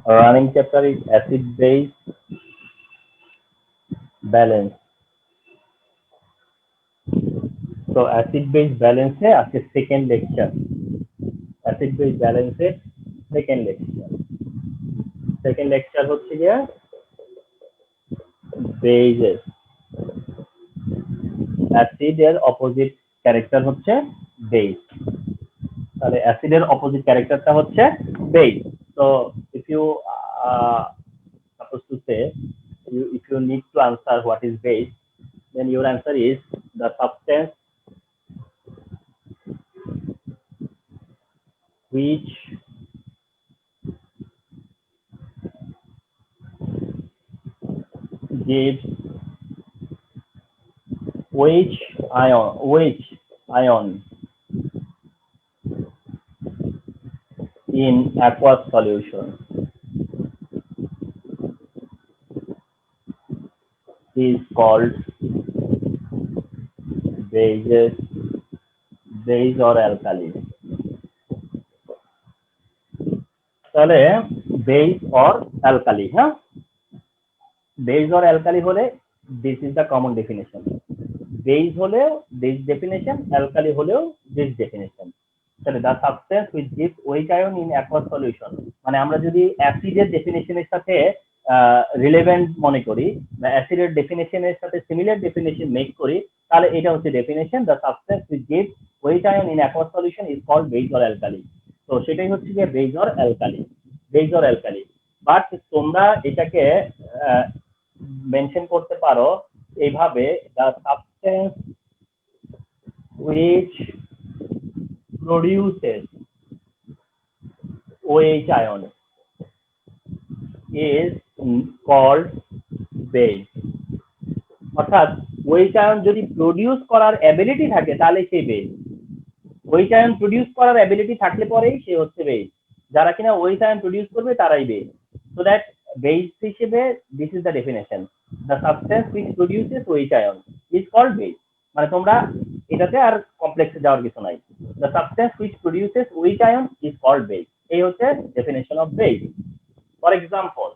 Running chapter is acid base balance. So acid base balance है आपके second lecture. Acid base balance है second lecture. Second lecture হচ্ছে গিয়া bases. Acid এর opposite character হচ্ছে base. তাহলে acid এর opposite character টা হচ্ছে base. So if you supposed to say if you need to answer what is base, then your answer is the substance which gives which ion in aqueous solution is called bases, base or alkali. তাহলে base or alkali, হ্যাঁ, base or alkali হলে this is the common definition. Base হলেও this definition, alkali হলেও this definition. তাহলে the substance which gives weak ion in aqueous solution, মানে আমরা যদি অ্যাসিডের ডেফিনেশনের সাথে রিলেভেন্ট মনে করি বা অ্যাসিডের ডেফিনেশনের সাথে সিমিলার ডেফিনেশন মেক করি, তাহলে এটা হচ্ছে definition, the substance which gives weak ion in aqueous solution is called base or alkali. তো সেটাই হচ্ছে যে base or alkali, base or alkali. But তোমরা এটাকে মেনশন করতে পারো এইভাবে, the substance which produces OH ion is called base. অর্থাৎ OH ion যদি প্রডিউস করার অ্যাবিলিটি থাকে তাহলে সে বেস। OH ion প্রডিউস করার অ্যাবিলিটি থাকলে পরেই সে হচ্ছে বেস। যারা কিনা OH ion প্রডিউস করবে তারাই বেস। সো দ্যাট বেস হিসেবে this is the definition, the substance which produces OH ion is called base. মানে তোমরা এটাতে আর কমপ্লেক্সে যাওয়ার কিছু নাই, the substance which produces OH ion is called base. এই হচ্ছে definition of base. For example,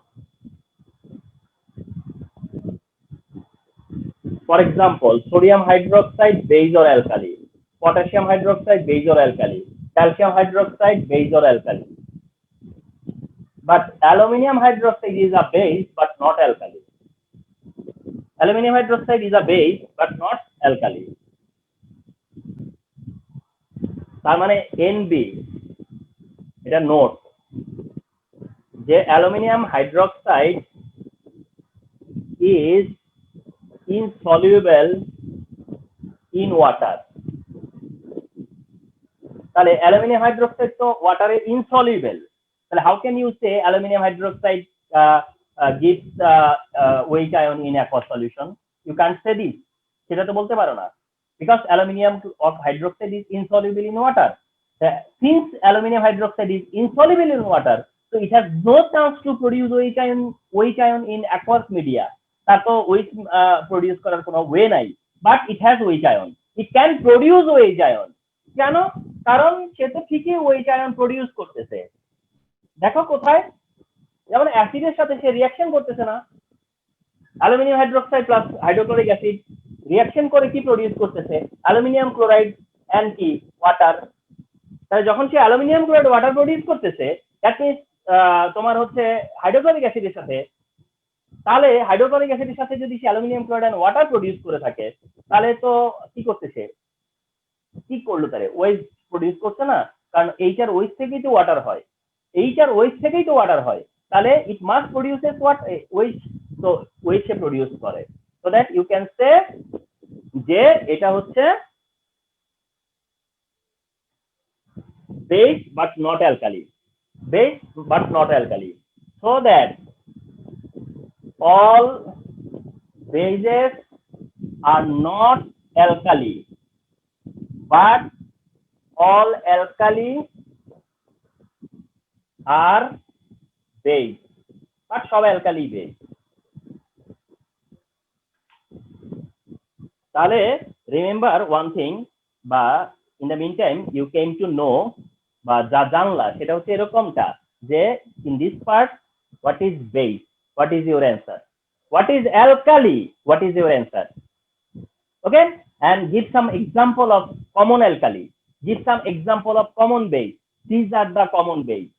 sodium hydroxide base or alkali, potassium hydroxide base or alkali, calcium hydroxide base or alkali. But aluminium hydroxide is a base but not alkali. Aluminium hydroxide is a base but not alkali. তার মানে NB, এটা note যে aluminium hydroxide is insoluble in water. তাহলে aluminium hydroxide তো ওয়াটারে insoluble, তাহলে how can you say aluminium hydroxide gives weak ion in aqueous solution? You can't say this, সেটা তো বলতে পারো না, because aluminium hydroxide is insoluble in water. Since aluminium hydroxide is insoluble in water, so it has no chance to produce weak ion in aqueous media. তার তো weak produce করার কোনো way নাই, but it has weak ion, it can produce weak ion. কেন? কারণ সে তো ঠিকই weak ion produce করতেছে। দেখো কোথায়, যেমন অ্যাসিডের সাথে সে রিঅ্যাকশন করতেছে না, aluminium hydroxide plus hydrochloric acid reaction করে কি প্রডিউস করতেছে? অ্যালুমিনিয়াম ক্লোরাইড এন্ড কি ওয়াটার। তাহলে যখন সে অ্যালুমিনিয়াম ক্লোরাইড ওয়াটার প্রডিউস করতেছে, দ্যাট মিনস তোমার হচ্ছে হাইড্রোক্লোরিক অ্যাসিডের সাথে, তাহলে হাইড্রোক্লোরিক অ্যাসিডের সাথে যদি সে aluminium chloride and water produce করে থাকে, তাহলে তো কি করতেছে, কি করলো, তাহলে ওয়েস্ট প্রডিউস করছে না, কারণ এইটার ওয়েস্ট থেকেই তো ওয়াটার হয়, এইটার ওয়েস্ট থেকেই তো ওয়াটার হয়, তাহলে it must produces what waste, তো ওয়েস্ট সে প্রডিউস করে। So that you can say যে এটা হচ্ছে base but not alkali, base but not alkali, so that all bases are not alkali but all alkali are base, but সব alkali base. তাহলে remember one thing, বা in the mean time you came to know, বা যা জানলা সেটা হচ্ছে এরকমটা যে in this part What is base? What is your answer? What is alkali? What is your answer? Okay, and give some example of common alkali. Give some example of common base. These are the common base.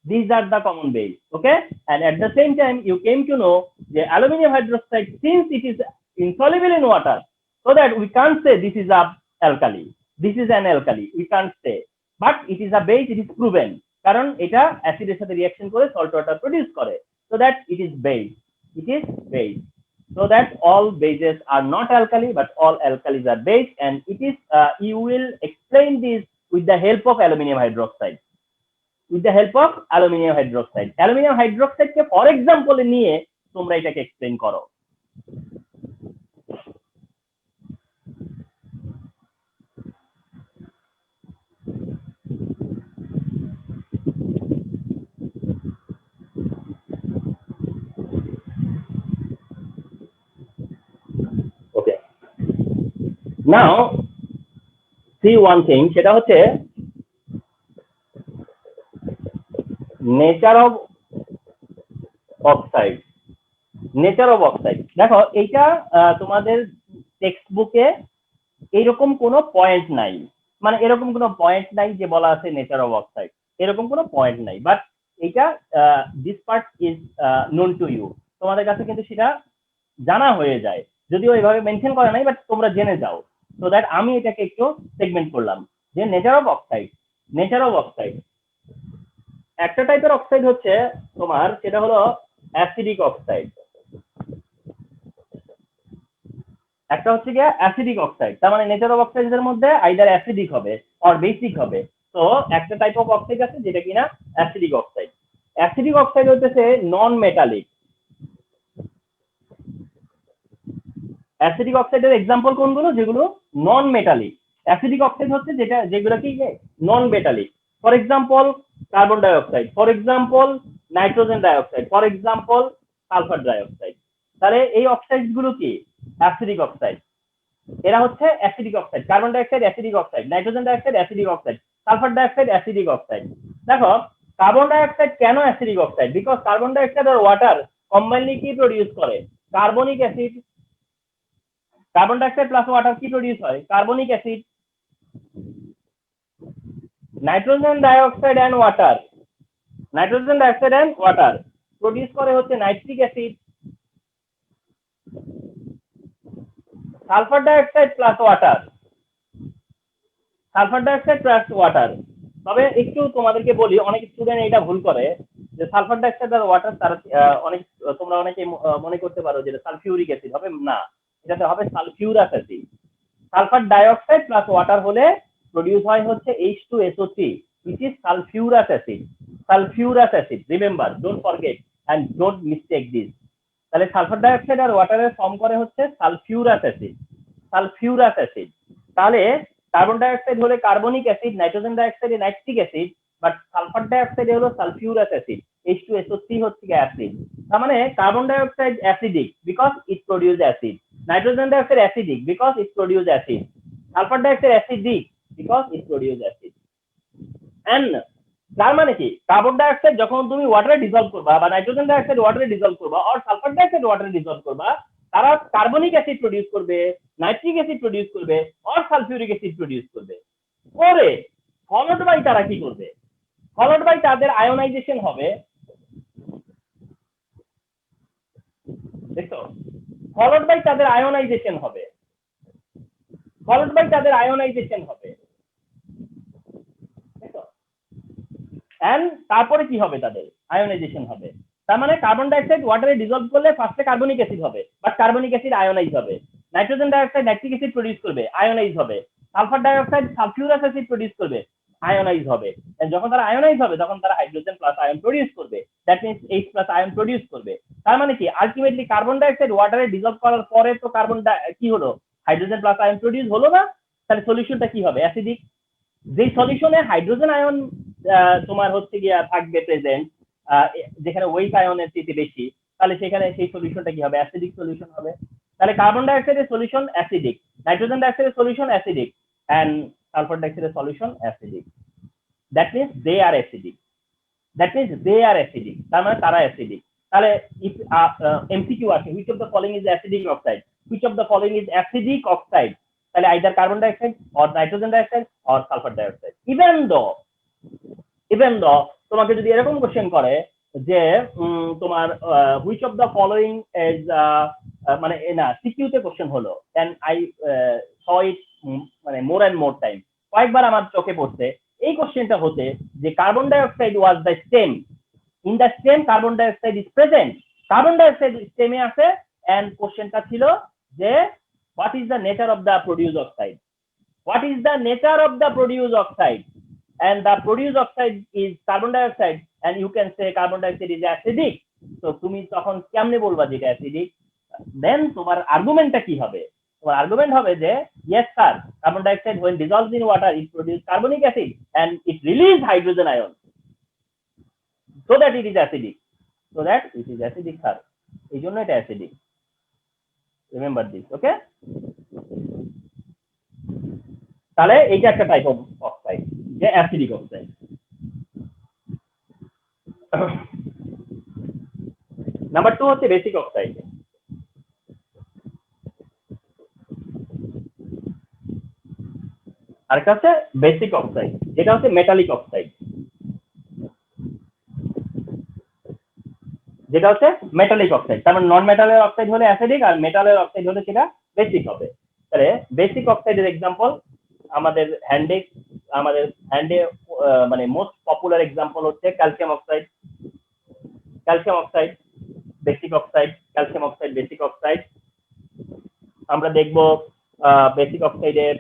These are the common base. Okay, and at the same time, you came to know the aluminum hydroxide, since it is insoluble in water, so that we can't say this is a alkali. This is an alkali. We can't say, but it is a base. It is proven. কারণ এটা অ্যাসিডের সাথে reaction করে salt water produce করে, so that it is base. It is base. So that all bases are not alkali, but all alkalis are base, and it is you will explain this with the help of aluminum hydroxide. With the help of aluminum hydroxide. Aluminum hydroxide K for example নিয়ে তোমরা এটাকে explain করো। Okay. Now see one thing, সেটা হচ্ছে nature of oxide. Nature of oxide দেখো, এইটা তোমাদের text বুকে এরকম কোনো পয়েন্ট নাই, মানে এরকম কোনো পয়েন্ট নাই যে বলা আছে নেচার অফ অক্সাইড, এরকম কোনো পয়েন্ট নাই। বাট এইটা this part is known to you, তোমাদের কাছে কিন্তু সেটা জানা হয়ে যায়, যদিও এইভাবে মেনশন করা নাই, বাট তোমরা জেনে যাও। সো দ্যাট আমি এটাকে একটু সেগমেন্ট করলাম যে nature of oxide. Nature of oxide, একটা টাইপের অক্সাইড হচ্ছে তোমার, সেটা হলো অ্যাসিডিক অক্সাইড। একটা হচ্ছে গিয়ে অ্যাসিডিক অক্সাইড, তার মানে নেচার অফ অক্সাইডের মধ্যে আইদার অ্যাসিডিক হবে অর বেসিক হবে। তো একটা টাইপ অফ অক্সাইড আছে যেটা কিনা অ্যাসিডিক অক্সাইড। অ্যাসিডিক অক্সাইড হচ্ছে নন মেটালিক। অ্যাসিডিক অক্সাইডের এক্সাম্পল কোনগুলো? যেগুলো নন মেটালিক। অ্যাসিডিক অক্সাইড হচ্ছে যেটা, যেগুলো কি non metallic. For example carbon dioxide, for example nitrogen dioxide, for example sulphur dioxide. তাহলে এই অক্সাইড গুলো কি? Acidic oxide. এরা হচ্ছে acidic oxide. Carbon dioxide acidic oxide, nitrogen dioxide acidic oxide, sulphur dioxide acidic oxide. দেখো carbon dioxide কেন acidic oxide? Because carbon dioxide আর water combinedly কি প্রডিউস করে? Carbonic acid. Carbon dioxide plus water কি produce হয়? Carbonic acid. Nitrogen dioxide and water, nitrogen dioxide and water produce করে হচ্ছে nitric acid. Sulphur dioxide plus water, sulphur dioxide plus water. তবে একটু তোমাদেরকে বলি, অনেক স্টুডেন্ট এটা ভুল করে যে সালফার ডাইঅক্সাইড আর ওয়াটার, তারা অনেক, তোমরা অনেকে মনে করতে পারো যে সালফিউরিক অ্যাসিড হবে, না, এটাতে হবে sulphurous acid. Sulphur dioxide plus water হলে প্রডিউস হয় হচ্ছে H2SO3, which is sulfurous acid. Sulfurous acid, remember, don't forget and don't mistake this. তাহলে সালফার ডাইঅক্সাইড আর ওয়াটারের ফর্ম করে হচ্ছে সালফিউরাস অ্যাসিড। Sulphurous acid. তাহলে কার্বন ডাইঅক্সাইড হলে কার্বনিক অ্যাসিড, নাইট্রোজেন ডাইঅক্সাইডে nitric acid, but sulphur dioxide হলো sulphurous acid, H2SO3 হচ্ছে অ্যাসিড। তার মানে carbon dioxide acidic because it produce acid, nitrogen dioxide acidic because it produce acid, sulphur dioxide acidic because it produce acid. And তার মানে কি, carbon dioxide যখন তুমি ওয়াটারে dissolved করবা, বা নাইট্রোজেন ডাইঅক্সাইড ওয়াটারে ডিজলভ করবা, আর সালফার ডাইঅক্সাইড ওয়াটারে ডিজলভ করবা, তারা কার্বনিক অ্যাসিড প্রডিউস করবে, নাইট্রিক অ্যাসিড প্রডিউস করবে, আর সালফিউরিক অ্যাসিড প্রডিউস করবে। পরে ফলোড বাই তারা কি করবে? ফলোড বাই তাদের আয়োনাইজেশন হবে। দেখো, ফলোড বাই তাদের আয়োনাইজেশন হবে, ফলোড বাই তাদের আয়োনাইজেশন হবে। এন্ড তারপরে কি হবে? তাদের আয়োনাইজেশন হবে। তার মানে কার্বন ডাইঅক্সাইড ওয়াটারে ডিজলভ করলে ফার্স্টে কার্বনিক অ্যাসিড হবে, বাট কার্বনিক অ্যাসিড আয়োনাইজ হবে। Nitrogen dioxide nitric acid produce করবে, আয়োনাইজ হবে। Sulphur dioxide sulphurous acid produce করবে, আয়োনাইজ হবে। যখন তারা আয়োনাইজ হবে তখন তারা হাইড্রোজেন প্লাস আয়ন প্রডিউস করবে, that means H plus ion produce করবে। তার মানে কি, আলটিমেটলি কার্বন ডাইঅক্সাইড ওয়াটারে ডিজলভ করার পরে তো কার্বন কি হলো? হাইড্রোজেন প্লাস আয়ন প্রডিউস হলো না? তাহলে সলিউশনটা কি হবে? অ্যাসিডিক। যে সলিউশনে হাইড্রোজেন আয়ন তোমার হচ্ছে গিয়া থাকবে প্রেজেন্ট, যেখানে ওয়েট আয়নের চেয়ে বেশি, তাহলে সেখানে সেই সলিউশনটা কি হবে? অ্যাসিডিক সলিউশন হবে। তাহলে কার্বন ডাইঅক্সাইডের সলিউশন অ্যাসিডিক, নাইট্রোজেন ডাইঅক্সাইডের সলিউশন অ্যাসিডিক, এন্ড সালফার ডাইঅক্সাইডের solution acidic. That means they are acidic, that means they are acidic, তার মানে তারা অ্যাসিডিক। তাহলে if MCQ আসে which of the following is acidic oxide, which of the following is acidic oxide, তাহলে either carbon dioxide or nitrogen dioxide or sulfur dioxide. even though তোমাকে যদি এরকম question করে যে তোমার which of the following is মানে না CQ তে কোশ্চেন হলো and I saw it মানে more and more time কয়েকবার আমার চোখে পড়ছে এই কোশ্চেনটা হতে যে carbon dioxide was the same in the same carbon dioxide is present, carbon dioxide same আছে and কোশ্চেনটা ছিল যে what is the nature of the produced oxide, what is the nature of the produced oxide, and the produced oxide is carbon dioxide and you can say carbon dioxide is acidic. So তুমি তখন কেমনে বলবা যে এটা acidic, দেন তোমার আর্গুমেন্টটা কি হবে, তোমার আর্গুমেন্ট হবে যে yes sir, carbon dioxide when dissolved in water it produces carbonic acid and it release hydrogen ion, so that it is acidic, so that it is acidic sir, এই জন্য এটা অ্যাসিডিক, রিমেম্বার দিস, ওকে। তাহলে এইটা একটা type of oxide যে acidic oxide. Number 2 হচ্ছে basic oxide. আরেকটা হচ্ছে বেসিক অক্সাইড যেটা হচ্ছে মেটালিক অক্সাইড, যেটা হচ্ছে মেটালিক অক্সাইড। তার মানে নন মেটালের অক্সাইড হলে অ্যাসিডিক আর মেটালের অক্সাইড হলে সেটা বেসিক হবে। তাহলে বেসিক অক্সাইডের এক্সাম্পল আমাদের হ্যান্ডে মানে মোস্ট পপুলার এক্সাম্পল হচ্ছে calcium oxide, calcium oxide basic oxide, calcium oxide basic oxide. আমরা দেখব বেসিক অক্সাইডের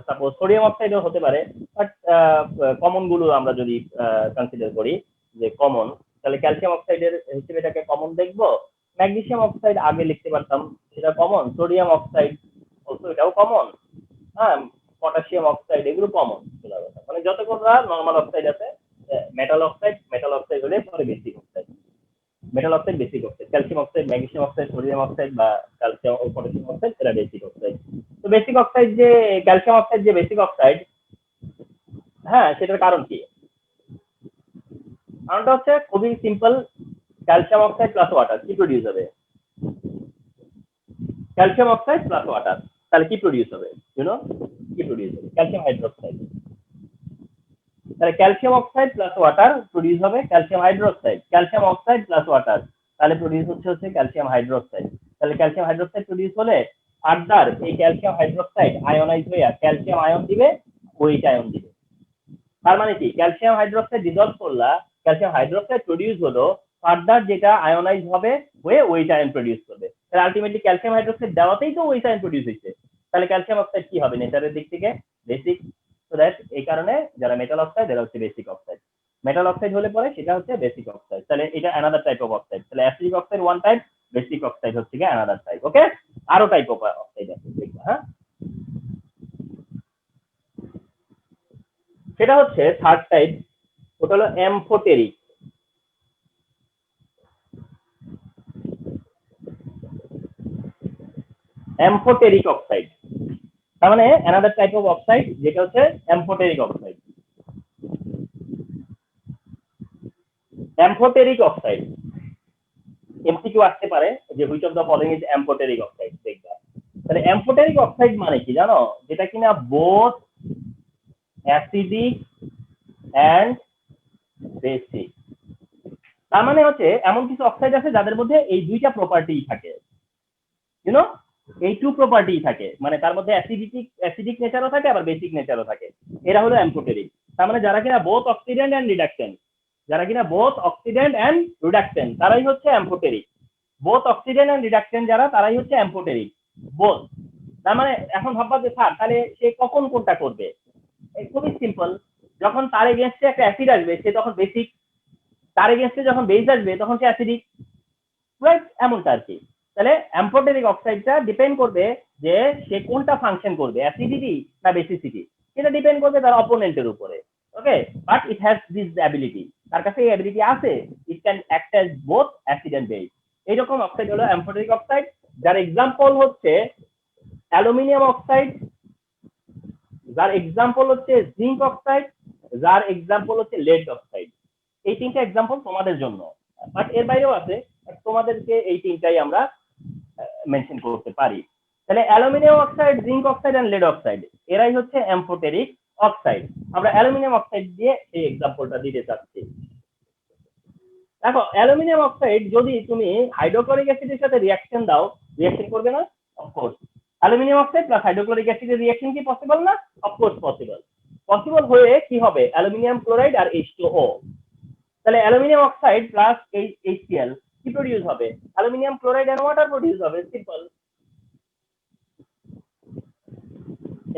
সাপোজ সোডিয়াম অক্সাইডও হতে পারে, বাট কমন গুলো আমরা যদি কনসিডার করি যে কমন, তাহলে ক্যালসিয়াম অক্সাইডের হিসেবে এটাকে কমন দেখবো। ম্যাগনেসিয়াম অক্সাইড আগে লিখতে পারতাম, সেটা কমন। সোডিয়াম অক্সাইড অলসো এটাও কমন, হ্যাঁ। পটাশিয়াম অক্সাইড এগুলো কমন, মানে যতগুলো নর্মাল অক্সাইড আছে। মেটাল অক্সাইড হলে পরে basic oxide, metal oxide basic oxide, calcium oxide, magnesium oxide, sodium oxide বা ক্যালসিয়াম ও পটাশিয়াম অক্সাইড এরা বেসিক অক্সাইড। তো বেসিক অক্সাইড যে ক্যালসিয়াম অক্সাইড যে বেসিক অক্সাইড, হ্যাঁ সেটার কারণ কি? কারণটা হচ্ছে খুবই simple, calcium oxide plus water কি প্রডিউস হবে? ক্যালসিয়াম অক্সাইড প্লাস ওয়াটার, তাহলে কি প্রডিউস হবে? ইউনো কি প্রডিউস হবে? Calcium hydroxide. তাহলে calcium oxide plus water produce হবে calcium hydroxide, calcium oxide plus water, তাহলে প্রডিউস হচ্ছে ক্যালসিয়াম হাইড্রোক্সাইড। তাহলে ক্যালসিয়াম হাইড্রোক্সাইড প্রডিউস হলে ফার্দার এই ক্যালসিয়াম হাইড্রোক্সাইড আয়নাইজ হয়ে ক্যালসিয়াম আয়ন দিবে, ওইট আয়ন দিবে। তার মানে কি ক্যালসিয়াম হাইড্রোক্সাইড ডিসলভ করলা, ক্যালসিয়াম হাইড্রোক্সাইড প্রডিউস হলো, ফার্দার যেটা আয়নাইজ হবে হয়ে ওইট আয়ন প্রডিউস করবে। তাহলে আলটিমেটলি ক্যালসিয়াম হাইড্রোক্সাইড দেওয়াতেই তো ওইট আয়ন প্রডিউস হয়েছে। তাহলে ক্যালসিয়াম অক্সাইড কি হবে নেচারের দিক থেকে? বেসিক। সো দ্যাট এই কারণে যারা মেটাল অক্সাইড এরা হচ্ছে বেসিক অক্সাইড, মেটাল অক্সাইড হলে পরে সেটা হচ্ছে বেসিক অক্সাইড। তাহলে এটা অ্যানাদার টাইপ অফ অক্সাইড। তাহলে acidic oxide one type, basic oxide হচ্ছে কি অ্যানাদার টাইপ, ওকে। আরো টাইপ অফ অক্সাইড আছে দেখবা, হ্যাঁ। সেটা হচ্ছে থার্ড টাইপ, ওটা হলো অ্যামফোটেরিক। অ্যামফোটেরিক অক্সাইড তার মানে অ্যানাদার টাইপ অফ অক্সাইড যেটা হচ্ছে amphoteric oxide. Amphoteric oxide MCQ আসতে পারে যে which of the following is amphoteric oxide দেখবা। তাহলে অ্যামফোটেরিক অক্সাইড মানে কি জানো? যেটা কিনা বোথ অ্যাসিডিক অ্যান্ড বেসিক। তার মানে হচ্ছে এমন কিছু অক্সাইড আছে যাদের মধ্যে এই দুইটা প্রপার্টি থাকে, ইউনো এই টু প্রপার্টি থাকে, মানে তার মধ্যে অ্যাসিডিক নেচারও থাকে আবার বেসিক নেচারও থাকে, এরা হলো অ্যামফোটেরিক। তার মানে যারা কিনা বোথ অক্সিডেন্ট অ্যান্ড রিডাকটেন্ট, যারা কিনা বোথ অক্সিডেন্ট অ্যান্ড রিডাকটেন্ট তারাই হচ্ছে অ্যামফোটেরিক। বোথ অক্সিডেন্ট অ্যান্ড রিডাকটেন্ট যারা তারাই হচ্ছে অ্যামফোটেরিক, বোথ। তার মানে এখন ভাববা যে স্যার তাহলে সে কখন কোনটা করবে? খুবই সিম্পল, যখন তার এগেনস্টে একটা অ্যাসিড আসবে সে তখন বেসিক, তার এগেনস্টে যখন বেস আসবে তখন সে অ্যাসিডিক, রাইট? এমনটা আর কি। তাহলে অ্যামফোটেরিক অক্সাইডটা ডিপেন্ড করবে যে সে কোনটা ফাংশন করবে, অ্যাসিডিটি না বেসিসিটি, সেটা ডিপেন্ড করবে তার অপোনেন্টের উপরে, okay. But it has this ability, তার কাছে এই অ্যাবিলিটি আছে, it can act as both acid and base. এইরকম অক্সাইড হলো অ্যামফোটেরিক অক্সাইড, যার এক্সাম্পল হচ্ছে অ্যালুমিনিয়াম অক্সাইড, যার এক্সাম্পল হচ্ছে জিঙ্ক অক্সাইড, যার এক্সাম্পল হচ্ছে লেড অক্সাইড। এই তিনটা এক্সাম্পল তোমাদের জন্য, বাট এর বাইরেও আছে। তোমাদেরকে এই তিনটাই আমরা মেনশন করতে পারি। তাহলে aluminium oxide, zinc oxide and lead oxide এরাই হচ্ছে অ্যাম্ফোটেরিক অক্সাইড। আমরা অ্যালুমিনিয়াম অক্সাইড দিয়ে এই এক্সাম্পলটা দিতে চাচ্ছি। দেখো অ্যালুমিনিয়াম অক্সাইড যদি তুমি হাইড্রোক্লোরিক অ্যাসিডের সাথে রিঅ্যাকশন দাও, রিঅ্যাকশন করবে না? Of course. Aluminium oxide plus hydrochloric অ্যাসিডের রিঅ্যাকশন কি পসিবল না? Of course possible. পসিবল হয়ে কি হবে? অ্যালুমিনিয়াম ক্লোরাইড আর H2O। তাহলে অ্যালুমিনিয়াম অক্সাইড প্লাস HCl কি প্রডিউস হবে? Aluminium chloride and water produce হবে, সিম্পল।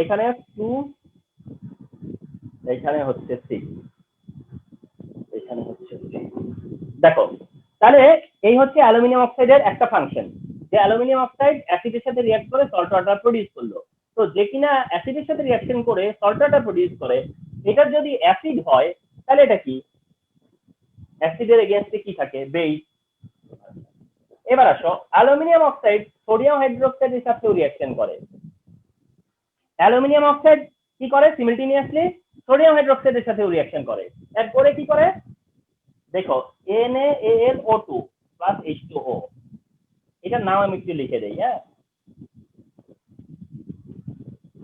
এখানে 2, এখানে হচ্ছে 6, এখানে হচ্ছে 3। দেখো তাহলে এই হচ্ছে অ্যালুমিনিয়াম অক্সাইডের একটা ফাংশন, যে অ্যালুমিনিয়াম অক্সাইড অ্যাসিডের সাথে রিঅ্যাক্ট করে সল্ট ওয়াটার প্রডিউস করলো। তো যে কিনা অ্যাসিডের সাথে রিঅ্যাকশন করে সল্ট ওয়াটার প্রডিউস করে, এটা যদি অ্যাসিড হয় তাহলে এটা কি? অ্যাসিডের এগেইনস্টে কি থাকে? বেস। এবার আসো, অ্যালুমিনিয়াম অক্সাইড সোডিয়াম হাইড্রোক্সাইডের সাথে রিঅ্যাকশন করে। অ্যালুমিনিয়াম অক্সাইড কি করে? সিমিলটেনিয়াসলি সোডিয়াম হাইড্রোক্সাইডের সাথে রিঅ্যাকশন করে। এরপরে কি করে? দেখো NaAlO2 প্লাস H2O। এটার নাম আমি একটু লিখে দেই, হ্যাঁ?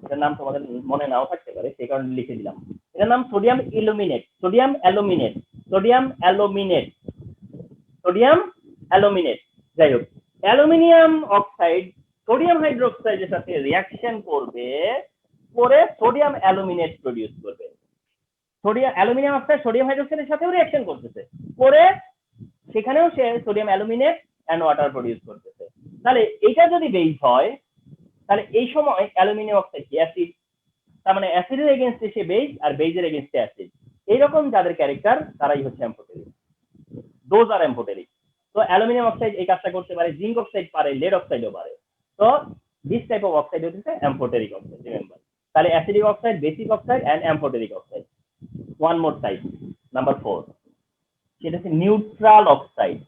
এটার নাম তোমাদের মনে নাও থাকতে পারে, সেই কারণে লিখে দিলাম। এটার নাম sodium aluminate, sodium aluminate, sodium aluminate, sodium aluminate. যাই হোক, অ্যালুমিনিয়াম অক্সাইড সোডিয়াম হাইড্রোক্সাইডের সাথে রিঅ্যাকশন করবে, করে সোডিয়াম অ্যালুমিনেট প্রডিউস করবে। সোডিয়াম অ্যালুমিনিয়াম অক্সাইড সোডিয়াম হাইড্রোক্সাইডের সাথেও রিঅ্যাকশন করতেছে, করে সেখানেও সে sodium aluminate and water produce করতেছে। তাহলে এটা যদি বেস হয়, তাহলে এই সময় অ্যালুমিনিয়াম অক্সাইড কি? অ্যাসিড। তার মানে অ্যাসিডের এগেইনস্টে সে বেস আর বেসের এগেইনস্টে অ্যাসিড। এইরকম যাদের ক্যারেক্টার তারাই হচ্ছে অ্যাম্ফোটেরিক। Those are amphoteric. তো অ্যালুমিনিয়াম অক্সাইড এই কাজটা করতে পারে, জিঙ্ক অক্সাইড পারে, লেড অক্সাইডও পারে। তো দিস টাইপ অফ অক্সাইড হচ্ছে অ্যাম্ফোটেরিক অক্সাইড, রিমেম্বার। তাহলে acidic oxide, basic oxide and amphoteric oxide. One more type, number 4, সেটা হচ্ছে নিউট্রাল অক্সাইড।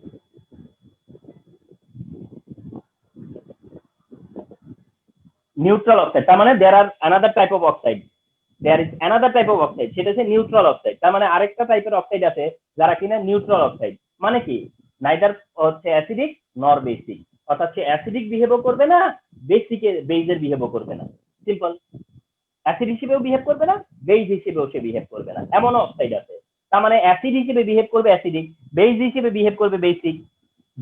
নিউট্রাল অক্সাইড তার মানে there are another type of oxide, there is another type of oxide, সেটা হচ্ছে neutral oxide. তার মানে আরেকটা টাইপের অক্সাইড আছে যারা কিনা নিউট্রাল অক্সাইড। মানে কি? নাইদার হচ্ছে অ্যাসিডিক নর বেসিক, অর্থাৎ সে অ্যাসিডিক বিহেভও করবে না, বেসিকে বেসের বিহেভও করবে না, সিম্পল। অ্যাসিড হিসেবেও বিহেভ করবে না, বেস হিসেবেও সে বিহেভ করবে না, এমন অক্সাইড আছে। তার মানে অ্যাসিড হিসেবে বিহেভ করবে অ্যাসিডিক, বেস হিসেবে বিহেভ করবে বেসিক,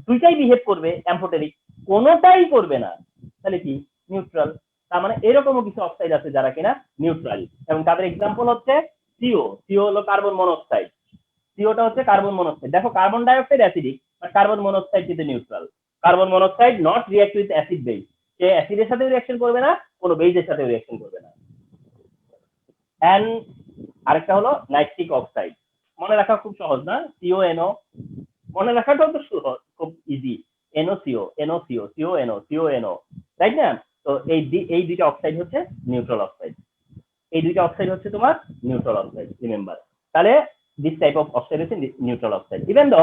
দুইটাই বিহেভ করবে অ্যাম্ফোটেরিক, কোনোটাই করবে না তাহলে কি? নিউট্রাল। তার মানে এরকমও কিছু অক্সাইড আছে যারা কিনা নিউট্রাল, এবং তাদের এক্সাম্পল হচ্ছে সিও। সিও হলো কার্বন মনোক্সাইড, সিওটা হচ্ছে কার্বন মনোক্সাইড। দেখো carbon dioxide acidic, but carbon monoxide কিন্তু neutral. Carbon monoxide not react with acid base, সে অ্যাসিডের সাথে রিঅ্যাকশন করবে না, কোনো বেসের সাথে রিঅ্যাকশন করবে না। এন্ড আরেকটা হলো নাইট্রিক অক্সাইড। মনে রাখা খুব সহজ না? CONO মনে রাখাটাও তো খুব easy. NOCO, NOCO, CONO, CONO, right না? তো এই দুইটা অক্সাইড হচ্ছে নিউট্রাল অক্সাইড। এই দুইটা অক্সাইড হচ্ছে তোমার নিউট্রাল অক্সাইড, রিমেম্বার। তাহলে দিস টাইপ অফ অক্সাইড হচ্ছে নিউট্রাল অক্সাইড। ইভেন দো,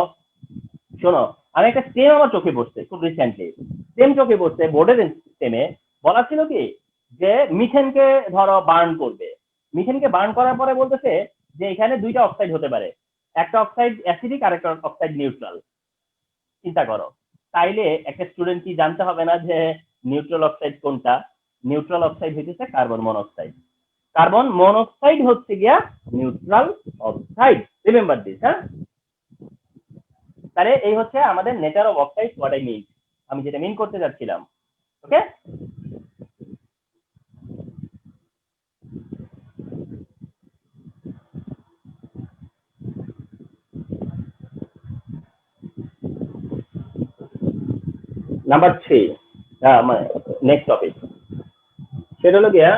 শোনো, আমি একটা স্টেম আমার চোখে পড়ছে খুব রিসেন্টলি, স্টেম চোখে পড়ছে, বোর্ডের স্টেমে বলা ছিল কি যে মিথেনকে ধরো বার্ন করবে। মিথেনকে বার্ন করার পরে বলতেছে যে এখানে দুইটা অক্সাইড হতে পারে, একটা অক্সাইড অ্যাসিডিক আর একটা অক্সাইড নিউট্রাল। চিন্তা করো, তাইলে একটা স্টুডেন্ট কি জানতে হবে না যে নিউট্রাল অক্সাইড কোনটা? নিউট্রাল অক্সাইড হইতেছে কার্বন মনোক্সাইড। কার্বন মনোক্সাইড হচ্ছে গিয়া নিউট্রাল অক্সাইড, রিমেম্বার দিস, হ্যাঁ? তাহলে এই হচ্ছে আমাদের nature of oxide, what I mean, আমি যেটা মিন করতে যাচ্ছিলাম। ওকে, নাম্বার 3, মানে নেক্সট টপিক, সেটা হলো গিয়া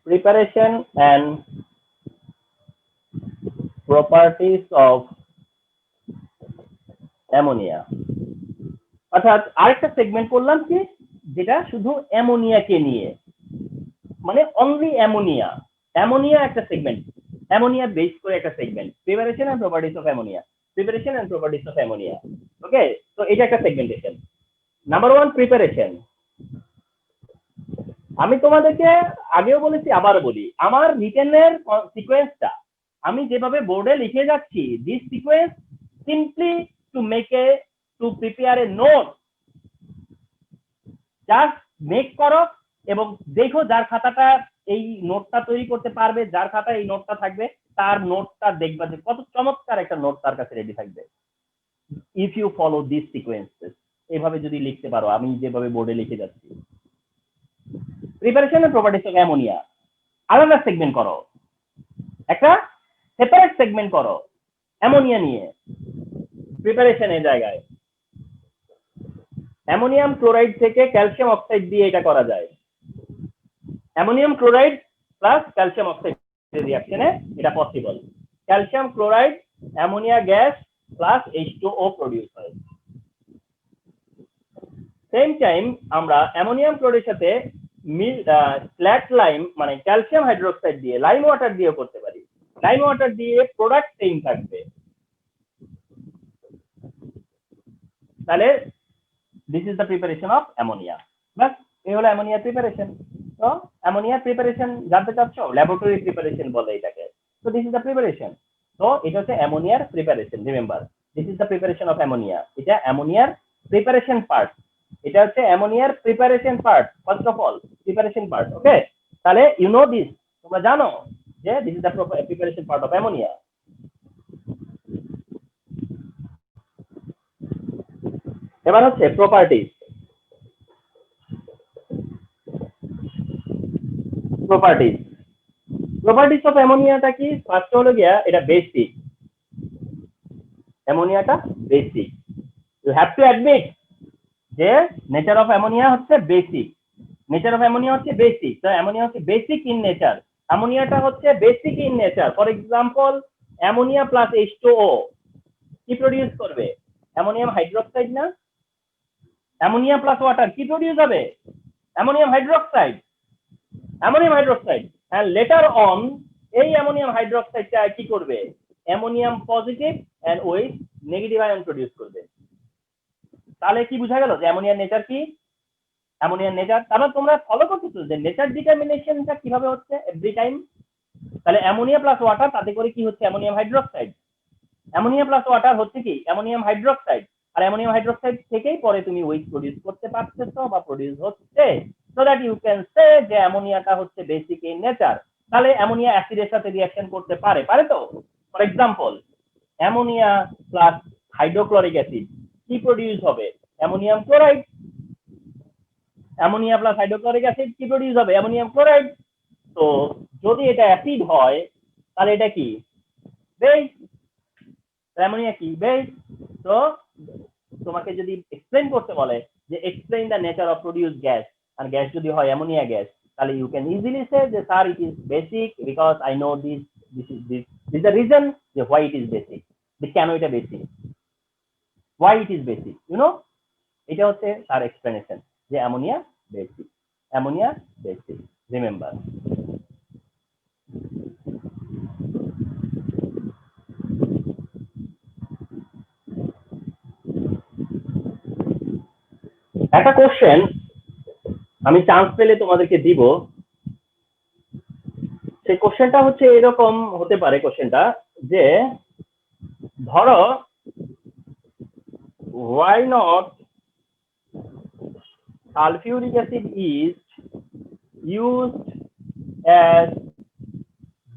preparation and properties of ammonia. অর্থাৎ আরেকটা সেগমেন্ট করলাম কি যেটা শুধু অ্যামোনিয়াকে নিয়ে, মানে অনলি অ্যামোনিয়া। অ্যামোনিয়া একটা সেগমেন্ট, অ্যামোনিয়া বেস করে একটা segment, preparation and properties of ammonia, preparation and properties of ammonia. Okay, তো এটা একটা সেগমেন্টেশন। Number 1, preparation. আমি তোমাদেরকে আগেও বলেছি, আবারও বলি, আমার রিটেনের সিকোয়েন্সটা আমি যেভাবে বোর্ডে লিখে যাচ্ছি, this sequence simply to prepare a note, just make করো এবং দেখো যার খাতাটা এই নোটটা তৈরি করতে পারবে, যার খাতায় এই নোটটা থাকবে, তার নোটটা দেখবা যে কত চমৎকার একটা নোট তার কাছে রেডি থাকবে। If you follow this sequences, এইভাবে যদি লিখতে পারো, আমি যেভাবে বোর্ডে লিখে যাচ্ছি। Preparation and properties of ammonia আলাদা সেগমেন্ট করো, একটা সেপারেট সেগমেন্ট করো অ্যামোনিয়া নিয়ে। প্রিপারেশনের জায়গায় অ্যামোনিয়াম ক্লোরাইড থেকে ক্যালসিয়াম অক্সাইড দিয়ে এটা করা যায়। Ammonium chloride plus calcium oxide রিঅ্যাকশনে এটা possible. Calcium chloride ammonia gas plus H2O produce হয়। সেম টাইম আমরা অ্যামোনিয়াম ক্লোরাইডের সাথে ফ্ল্যাট লাইম মানে ক্যালসিয়াম হাইড্রোক্সাইড দিয়ে লাইম ওয়াটার দিয়েও করতে পারি। লাইম ওয়াটার দিয়ে প্রোডাক্ট সেম থাকবে। তাহলে this is the preparation of ammonia. বাস এই হলো অ্যামোনিয়ার প্রিপারেশন। তো অ্যামোনিয়ার প্রিপারেশন জানতে চাচ্ছ, ল্যাবরেটরি প্রিপারেশন বলে এটাকে। তো দিস ইজ দ্য প্রিপারেশন। তো এটা হচ্ছে অ্যামোনিয়ার preparation. Remember, this is the preparation of ammonia. এটা অ্যামোনিয়ার প্রিপারেশন পার্ট। এটা হচ্ছে অ্যামোনিয়ার preparation part. First of all preparation part. Okay, তাহলে ইউ নো দিস, তোমরা জানো যে this is the preparation part of ammonia. এবার হচ্ছে প্রপার্টিজ। প্রপার্টিজ অফ অ্যামোনিয়াটা কি? ফার্স্ট হলো গিয়া এটা বেসিক। অ্যামোনিয়াটা basic. You have to admit যে নেচার অফ অ্যামোনিয়া হচ্ছে বেসিক। নেচার অফ অ্যামোনিয়া হচ্ছে বেসিক। তো অ্যামোনিয়া হচ্ছে বেসিক ইন নেচার। অ্যামোনিয়াটা হচ্ছে basic in nature. For example, ammonia plus H2O কি প্রডিউস করবে? অ্যামোনিয়াম হাইড্রোক্সাইড না? অ্যামোনিয়া প্লাস ওয়াটার কি প্রডিউস হবে? Ammonium hydroxide. Ammonium hydroxide. And later on এই অ্যামোনিয়াম হাইড্রোক্সাইডটা কি করবে? Ammonium positive and with negative ion produce করবে। তাহলে কি বোঝা গেল যে অ্যামোনিয়ার নেচার কি? অ্যামোনিয়ার নেচার, তারপর তোমরা ফলো করতেছো যে নেচার ডিটারমিনেশনটা কিভাবে হচ্ছে এভরি টাইম। তাহলে অ্যামোনিয়া প্লাস ওয়াটার, তাতে করে কি হচ্ছে? Ammonium hydroxide. Ammonia plus water হচ্ছে কি? Ammonium hydroxide. আর অ্যামোনিয়াম হাইড্রোক্সাইড থেকেই পরে তুমি উইথ প্রডিউস করতে পারতেছো বা প্রডিউস হচ্ছে। So that you can say যে অ্যামোনিয়াটা হচ্ছে বেসিক ইন নেচার। তাহলে অ্যামোনিয়া অ্যাসিডের সাথে রিঅ্যাকশন করতে পারে, পারে তো? For example, ammonia plus hydrochloric acid কি প্রডিউস হবে? Ammonium chloride. Ammonia plus hydrochloric acid কি প্রডিউস হবে? Ammonium chloride. তো যদি এটা অ্যাসিড হয় তাহলে এটা কি? বেস। অ্যামোনিয়া কি? বেস। তো তোমাকে যদি এক্সপ্লেইন করতে বলে যে explain the nature of produce gas, R gas যদি হয় অ্যামোনিয়া গ্যাস, তাহলে ইউ ক্যান ইজিলি সে যে sir it is basic because I know this is the reason যে হোয়াই ইট ইজ বেসিক। যে কেন এটা basic, why it is basic, you know. এটা হচ্ছে তার এক্সপ্লেনেশন যে ammonia basic. Ammonia basic, remember. একটা কোশ্চেন আমি চান্স পেলে তোমাদেরকে দিব। সেই কোশ্চেনটা হচ্ছে এরকম হতে পারে, কোশ্চেনটা যে ধরো why not sulfuric acid is used as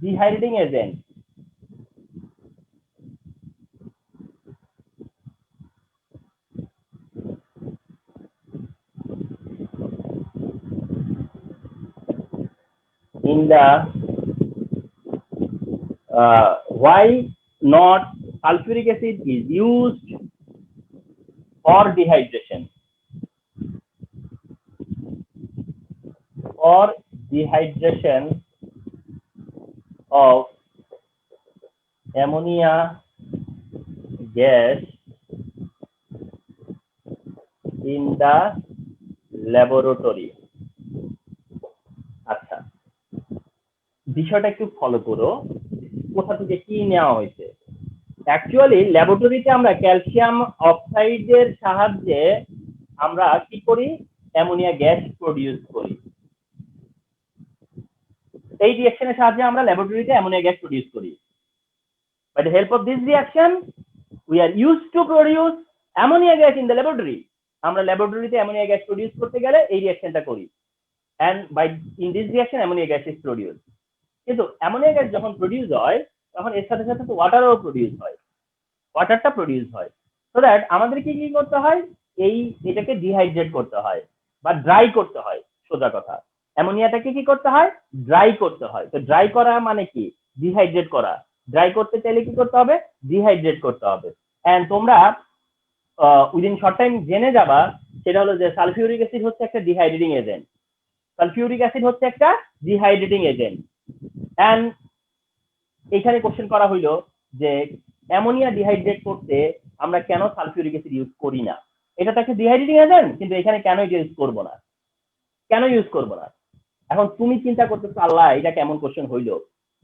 dehydrating agent in the why not sulfuric acid is used for dehydration of ammonia gas in the laboratory। আচ্ছা, বিষয়টা একটু ফলো করো, কোথা থেকে কি নেওয়া হয়েছে। অ্যাকচুয়ালি ল্যাবরেটরিতে আমরা ক্যালসিয়াম অক্সাইডের সাহায্যে আমরা কি করি? অ্যামোনিয়া গ্যাস প্রডিউস করি। এই রিঅ্যাকশনের সাহায্যে আমরা ল্যাবরেটরিতে অ্যামোনিয়া গ্যাস প্রডিউস করি। By the help of this reaction, we are used to produce ammonia gas in the laboratory. আমরা ল্যাবরেটরিতে অ্যামোনিয়া গ্যাস প্রডিউস করতে গেলে এই রিঅ্যাকশনটা করি, and by in this reaction ammonia gas is produced. কিন্তু ammonia gas যখন produce হয় তখন এর সাথে সাথে তো ওয়াটারও প্রডিউস হয়, ওয়াটারটা প্রডিউস হয়। সো দ্যাট আমাদের কি কি করতে হয়, এটাকে ডিহাইড্রেট করতে হয় বা ড্রাই করতে হয়। সোজা কথা, অ্যামোনিয়াটাকে কি করতে হয়, ড্রাই করতে হয়। তো ড্রাই করা মানে কি, ডিহাইড্রেট করা। ড্রাই করতে চাইলে কি করতে হবে, ডিহাইড্রেট করতে হবে। এন্ড তোমরা উইদিন শর্ট টাইম জেনে যাবা, সেটা হলো যে সালফিউরিক অ্যাসিড হচ্ছে একটা ডিহাইড্রেটিং এজেন্ট। সালফিউরিক অ্যাসিড হচ্ছে একটা ডিহাইড্রেটিং এজেন্ট। এন্ড এখানে কোশ্চেন করা হইলো যে অ্যামোনিয়া ডিহাইড্রেট করতে আমরা কেন সালফিউরিক অ্যাসিড ইউজ করি না। এটা তো একটা ডিহাইড্রেটিং এজেন্ট, কিন্তু এখানে কেন এটা ইউজ করবো না, কেন ইউজ করবো না? এখন তুমি চিন্তা করতেছো, আল্লাহ এটা কেমন কোশ্চেন হইলো।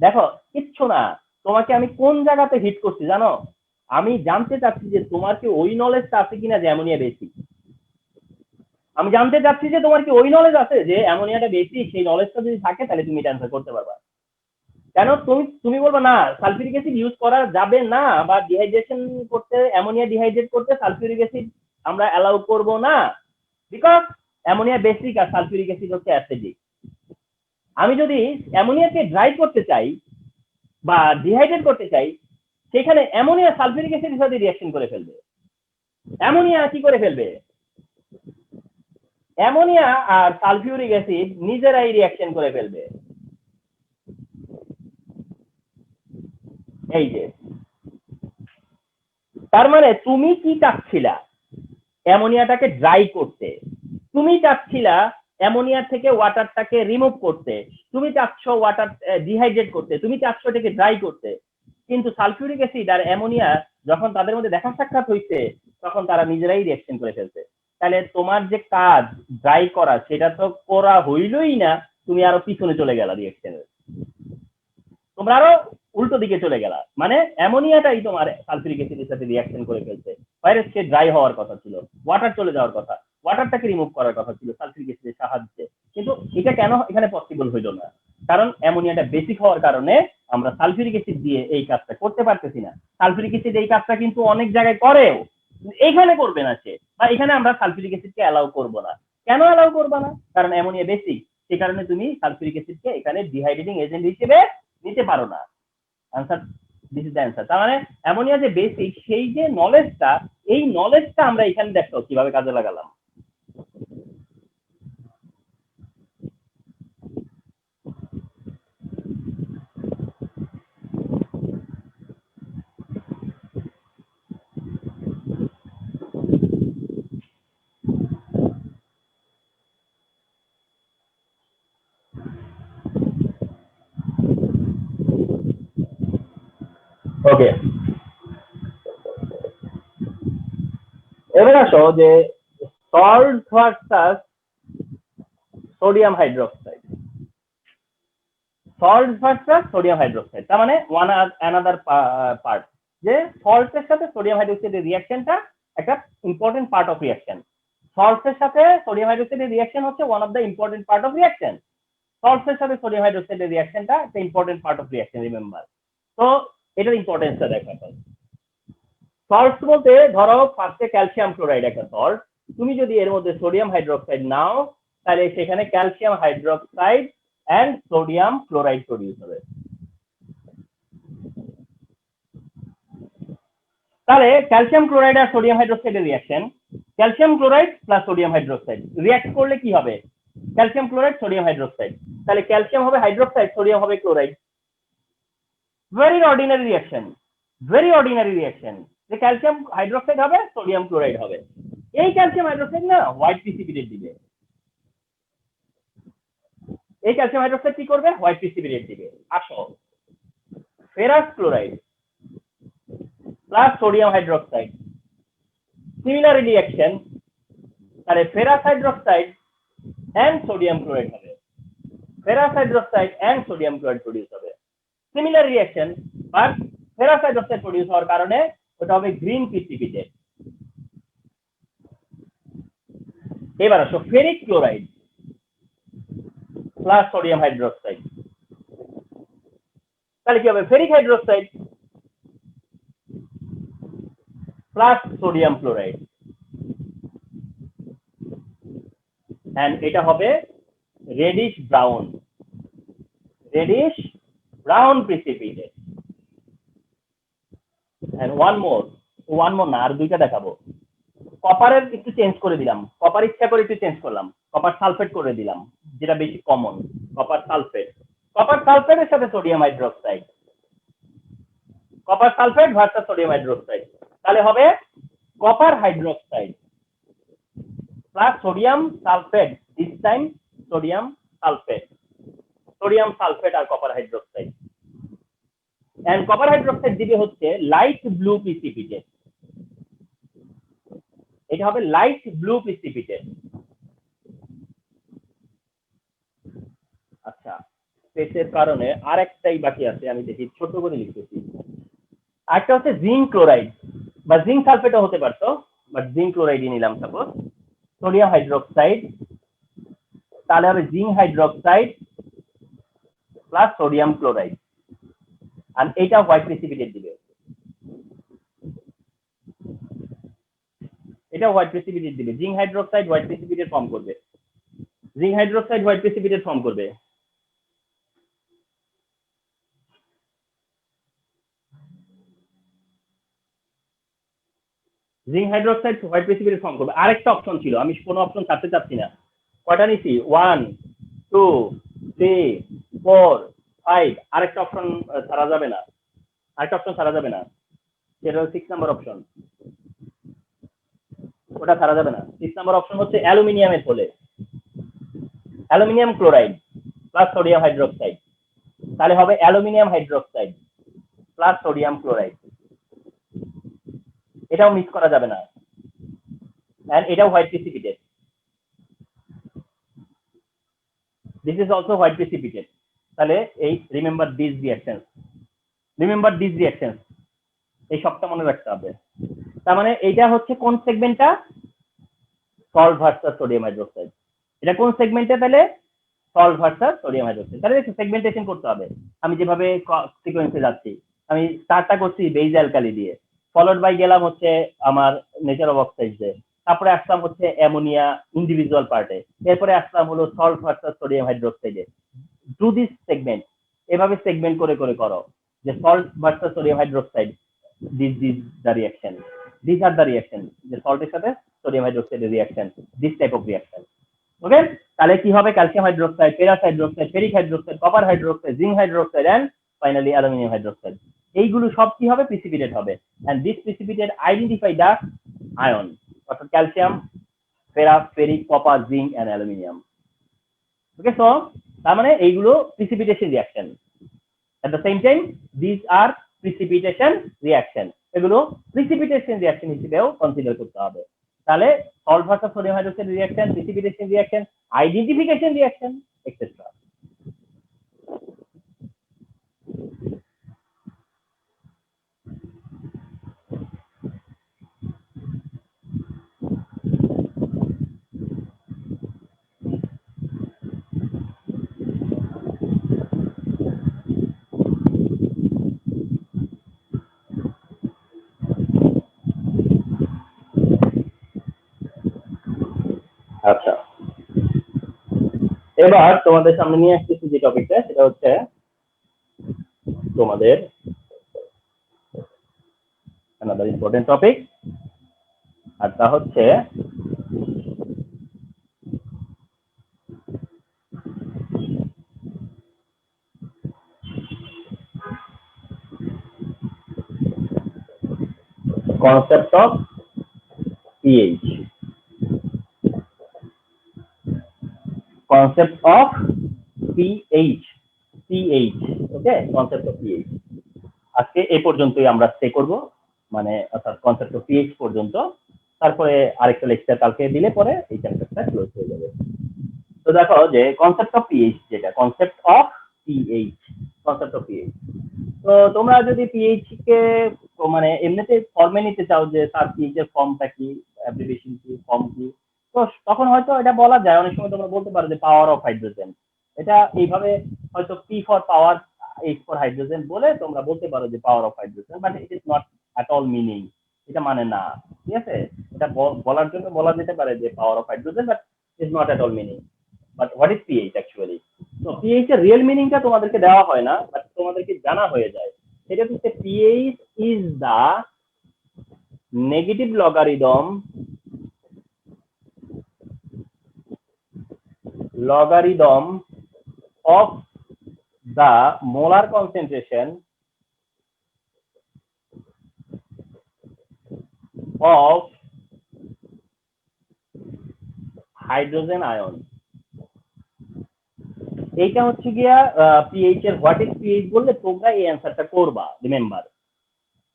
দেখো কিচ্ছু না, তোমাকে আমি কোন জায়গাতে হিট করছি জানো? আমি জানতে চাচ্ছি যে তোমার কি ওই নলেজটা আছে কিনা যে অ্যামোনিয়া বেসিক। আমি জানতে চাচ্ছি যে তোমার কি ওই নলেজ আছে যে অ্যামোনিয়াটা বেসিক। সেই নলেজটা যদি থাকে তাহলে তুমি এটা অ্যান্সার করতে পারবা। কেন তুমি বলবা না সালফিউরিক অ্যাসিড ইউজ করা যাবে না, বা ডিহাইড্রেশন করতে অ্যামোনিয়া ডিহাইড্রেট করতে সালফিউরিক অ্যাসিড আমরা অ্যালাউ করব না, বিকজ অ্যামোনিয়া বেসিক আর সালফিউরিক অ্যাসিড হচ্ছে অ্যাসিডিক। আমি যদি অ্যামোনিয়াকে ড্রাই করতে চাই বা ডিহাইড্রেট করতে চাই, সেখানে অ্যামোনিয়া সালফিউরিক অ্যাসিডের সাথে রিঅ্যাকশন করে ফেলবে। অ্যামোনিয়া কি করে ফেলবে, অ্যামোনিয়া আর সালফিউরিক অ্যাসিড নিজেরাই রিঅ্যাকশন করে ফেলবে। এই যে, তার মানে তুমি কি চাচ্ছিলা, অ্যামোনিয়াটাকে ড্রাই করতে, তুমি চাচ্ছিলা অ্যামোনিয়া থেকে ওয়াটারটাকে রিমুভ করতে, তুমি চাচ্ছ ওয়াটার ডিহাইড্রেট করতে, তুমি চাচ্ছ এটাকে ড্রাই করতে। কিন্তু সালফিউরিক অ্যাসিড আর অ্যামোনিয়া যখন তাদের মধ্যে দেখা সাক্ষাৎ হইছে, তখন তারা নিজেরাই রিঅ্যাকশন করে ফেলছে। তাহলে তোমার যে কাজ ড্রাই করা, সেটা তো করা হইলই না, তুমি আরো পিছনে চলে গেলা রিঅ্যাকশনের, তোমরা আরো উল্টো দিকে চলে গেলা। মানে অ্যামোনিয়াটাই তোমার সালফিউরিক অ্যাসিডের সাথে রিঅ্যাকশন করে ফেলছে। বাইরে সে ড্রাই হওয়ার কথা ছিল, ওয়াটার চলে যাওয়ার কথা, ওয়াটারটাকে রিমুভ করার কথা ছিল সালফিউরিক অ্যাসিডের সাহায্যে। কিন্তু এটা কেন এখানে পসিবল হইলো না? কারণ অ্যামোনিয়াটা বেসিক হওয়ার কারণে আমরা সালফিউরিক অ্যাসিড দিয়ে এই কাজটা করতে পারতেছি না। সালফিউরিক অ্যাসিড এই কাজটা কিন্তু অনেক জায়গায় করেও, এইখানে করবে না সে, বা এখানে আমরা সালফিউরিক অ্যাসিডকে অ্যালাউ করব না। কেন অ্যালাউ করবো না? কারণ অ্যামোনিয়া বেসিক, সেই কারণে তুমি সালফিউরিক অ্যাসিডকে এখানে ডিহাইড্রেটিং এজেন্ট হিসেবে নিতে পারো না। Answer, this is the answer. তার মানে অ্যামোনিয়া যে বেসিক, সেই যে নলেজটা, এই নলেজটা আমরা এখানে দেখো কিভাবে কাজে লাগালাম। ওকে, এবার আসো যে salt versus sodium hydroxide. Salt versus sodium hydroxide, তার মানে ওয়ান অ্যানাদার পার্ট, যে সল্টের সাথে সোডিয়াম হাইড্রোক্সাইডের রিঅ্যাকশনটা একটা ইম্পর্টেন্ট পার্ট অফ রিঅ্যাকশন। সল্টের সাথে সোডিয়াম হাইড্রোক্সাইডের রিঅ্যাকশন হচ্ছে one of the important part of reaction. সল্টের সাথে সোডিয়াম হাইড্রোক্সাইডের রিঅ্যাকশনটা একটা important part of reaction, remember. তো এটার ইম্পর্টেন্সটা দেখা হয়। সল্ট বলতে ধরো ফার্স্টে ক্যালসিয়াম ক্লোরাইড একটা সল্ট, তুমি যদি এর মধ্যে সোডিয়াম হাইড্রোক্সাইড নাও, তাহলে সেখানে calcium hydroxide and sodium chloride produce হবে। তাহলে ক্যালসিয়াম ক্লোরাইড আর সোডিয়াম হাইড্রোক্সাইডের reaction, calcium chloride plus sodium hydroxide react করলে কি হবে, ক্যালসিয়াম ক্লোরাইড সোডিয়াম হাইড্রোক্সাইড। তাহলে ক্যালসিয়াম হবে হাইড্রোক্সাইড, সোডিয়াম হবে chloride. Very ordinary reaction, very ordinary reaction, যে ক্যালসিয়াম হাইড্রোক্সাইড হবে, সোডিয়াম ক্লোরাইড হবে। এই ক্যালসিয়াম হাইড্রোক্সাইড না হোয়াইট প্রিসিপিটেট দিবে, এই ক্যালসিয়াম হাইড্রোক্সাইড কি করবে, হোয়াইট প্রিসিপিটেট দিবে। আসো, ferrous chloride plus sodium hydroxide, similar reaction, তাহলে ferrous hydroxide and sodium chloride হবে, ferrous hydroxide and sodium chloride produce হবে। Similar reaction, but ferrous hydroxide produce হওয়ার কারণে ওটা হবে গ্রিন প্রিসিপিটেট। এবার আসো ferric chloride plus sodium hydroxide, তাহলে কি হবে, ferric hydroxide plus sodium chloride, and এটা হবে reddish brown precipitate. And one more না, আর দুইটা দেখাবো। কপারের একটু চেঞ্জ করে দিলাম, কপার ইচ্ছা করে একটু চেঞ্জ করলাম, কপার সালফেট করে দিলাম, যেটা বেশি কমন, কপার সালফেটের সাথে sodium hydroxide, copper sulphate versus sodium hydroxide, তাহলে হবে copper hydroxide plus sodium sulphate, this time sodium sulphate আর copper hydroxide. And copper hydroxide দিবে হচ্ছে লাইট ব্লু প্রিসিপিটেট, এটা হবে লাইট ব্লু প্রিসিপিটেট। আচ্ছা, স্পেসের কারণে আরেকটাই বাকি আছে, আমি দেখি ছোট করে লিখতেছি। আরেকটা হচ্ছে জিঙ্ক ক্লোরাইড বা জিঙ্ক সালফেটও হতে পারতো, বাট জিঙ্ক ক্লোরাইডই নিলাম সাপোজ। সোডিয়াম হাইড্রোক্সাইড, তাহলে হবে zinc hydroxide plus sodium chloride, আর এইটা হোয়াইট প্রিসিপিটেট দিবে, এটা হোয়াইট প্রিসিপিটেট দিবে। Zinc hydroxide white precipitate form করবে, zinc hydroxide white precipitate form করবে। Zinc hydroxide white precipitate form করবে। আরেকটা অপশন ছিল, আমি কোনো অপশন ছাড়তে চাচ্ছি না। কয়টা নিছি? 1 2 3 4 5, আরেকটা অপশন ছাড়া যাবে না, আরেকটা অপশন ছাড়া যাবে না, সেটা হচ্ছে 6 নাম্বার অপশন, ওটা ছাড়া যাবে না। 6 নাম্বার অপশন হচ্ছে অ্যালুমিনিয়ামের হলে aluminium chloride plus sodium hydroxide, তাহলে হবে aluminium hydroxide plus sodium chloride, এটাও মিক্স করা যাবে না, এন্ড এটাও white precipitate, this is also white precipitate. তাহলে এই রিমেম্বার দিস রিয়াকশন, এই সবটা মনে রাখতে হবে। তার মানে এইটা হচ্ছে কোন সেগমেন্টটা? Salt versus sodium hydroxide. এটা কোন সেগমেন্টে? তাহলে সল্ট ভার্সাস সোডিয়াম হাইড্রোক্সাইড। তাহলে সেগমেন্টেশন করতে হবে। আমি যেভাবে সিকোয়েন্সে যাচ্ছি, আমি স্টার্টটা করছি বেজ অ্যালকালি দিয়ে, ফলোড বাই গেলাম হচ্ছে আমার নেচার অফ অক্সাইডে, তারপরে আসলাম হচ্ছে অ্যামোনিয়া ইন্ডিভিজুয়াল পার্টে, এরপরে আসলাম হলো সল্ট ভার্সাস সোডিয়াম হাইড্রোক্সাইডে। ডু দিস সেগমেন্ট, এভাবে সেগমেন্ট করে করে করো যে salt versus sodium hydroxide, this the reaction, this are the reaction, যে সল্টের সাথে সোডিয়াম হাইড্রোক্সাইডের reaction, this type of reaction. Okay, তাহলে কি হবে? Calcium hydroxide, ferrous hydroxide, ferric hydroxide, copper hydroxide, zinc hydroxide and finally aluminium hydroxide, এইগুলো সব কি হবে? প্রিসিপিটেট হবে। And this precipitate identify the ion, অর্থাৎ calcium, ferrous, ferric, copper, zinc and aluminium. Okay, so তার মানে এইগুলো precipitation reaction. At the same time this are precipitation reaction, এগুলো প্রিসিপিটেশন রিঅ্যাকশন হিসেবেও কনসিডার করতে হবে। তাহলে salt versus sodium hydroxide reaction, precipitation reaction, identification reaction, etcetera. আচ্ছা, এবার তোমাদের সামনে নিয়ে আসতেছি যে টপিকটা, সেটা হচ্ছে তোমাদের another important topic, আর তা হচ্ছে concept of pH, concept of pH, okay, concept of pH। আজকে এই পর্যন্তই আমরা স্টে করব, মানে অর্থাৎ কনসেপ্ট অফ পিএইচ পর্যন্ত, তারপরে আরেকটা লেকচার কালকে দিলে পরে এই চ্যাপ্টারটা ক্লোজ হয়ে যাবে। তো দেখো যে কনসেপ্ট অফ পিএইচ, যেটা কনসেপ্ট অফ পিএইচ, তো তোমরা যদি পিএইচ কে মানে এমনিতে ফর্মে নিতে চাও যে তার পিএইচ এর ফর্মটা কি, অ্যাব্রিভিয়েশন কি, ফর্ম কি, তো তখন হয়তো এটা বলা যায়। অনেক সময় তোমরা বলতে পারো যে পাওয়ার অফ হাইড্রোজেন, এটা এইভাবে হয়তো P for power, H for hydrogen বলে তোমরা বলতে পারো যে power of hydrogen, but it is not at all meaning, এটা মানে না, ঠিক আছে? এটা বলার জন্য বলা যেতে পারে যে power of hydrogen, but is not at all meaning. But what is pH actually? তো পিএইচ এর রিয়েল মিনিংটা তোমাদেরকে দেওয়া হয় না, বাট তোমাদেরকে জানা হয়ে যায়। সেটা হচ্ছে pH is the negative logarithm of the molar concentration of hydrogen ion। এইটা হচ্ছে গিয়া পিএইচ এর হোয়াট ইজ পিএইচ বললে তোমরা এই অ্যান্সারটা করবা। রিমেম্বার,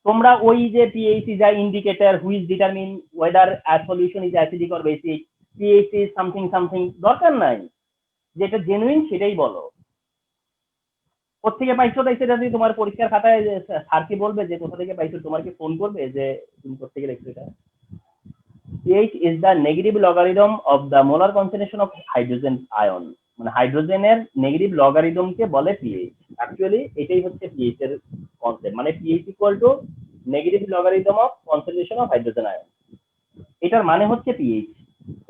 তোমরা ওই যে pH is a indicator which determine weather a solution is acidic or basic, pH is something something, দরকার নাই। যেটা জেনুইন সেটাই বলো। কোথেকে পাইছো তাই সেটা যদি তোমার পরীক্ষার খাতায় স্যার কি বলবে যে কোথা থেকে পাইছো, তোমার কি ফোন করবে যে তুমি কোথেকে লিখছো এটা? pH is the negative logarithm of the molar concentration of hydrogen ion। মানে হাইড্রোজেনের নেগেটিভ লগারিদমকে বলে পিএইচ। অ্যাকচুয়ালি এটাই হচ্ছে পিএইচ এর কনসেপ্ট, মানে pH equal to negative logarithm of concentration of hydrogen ion. এটার মানে হচ্ছে পিএইচ,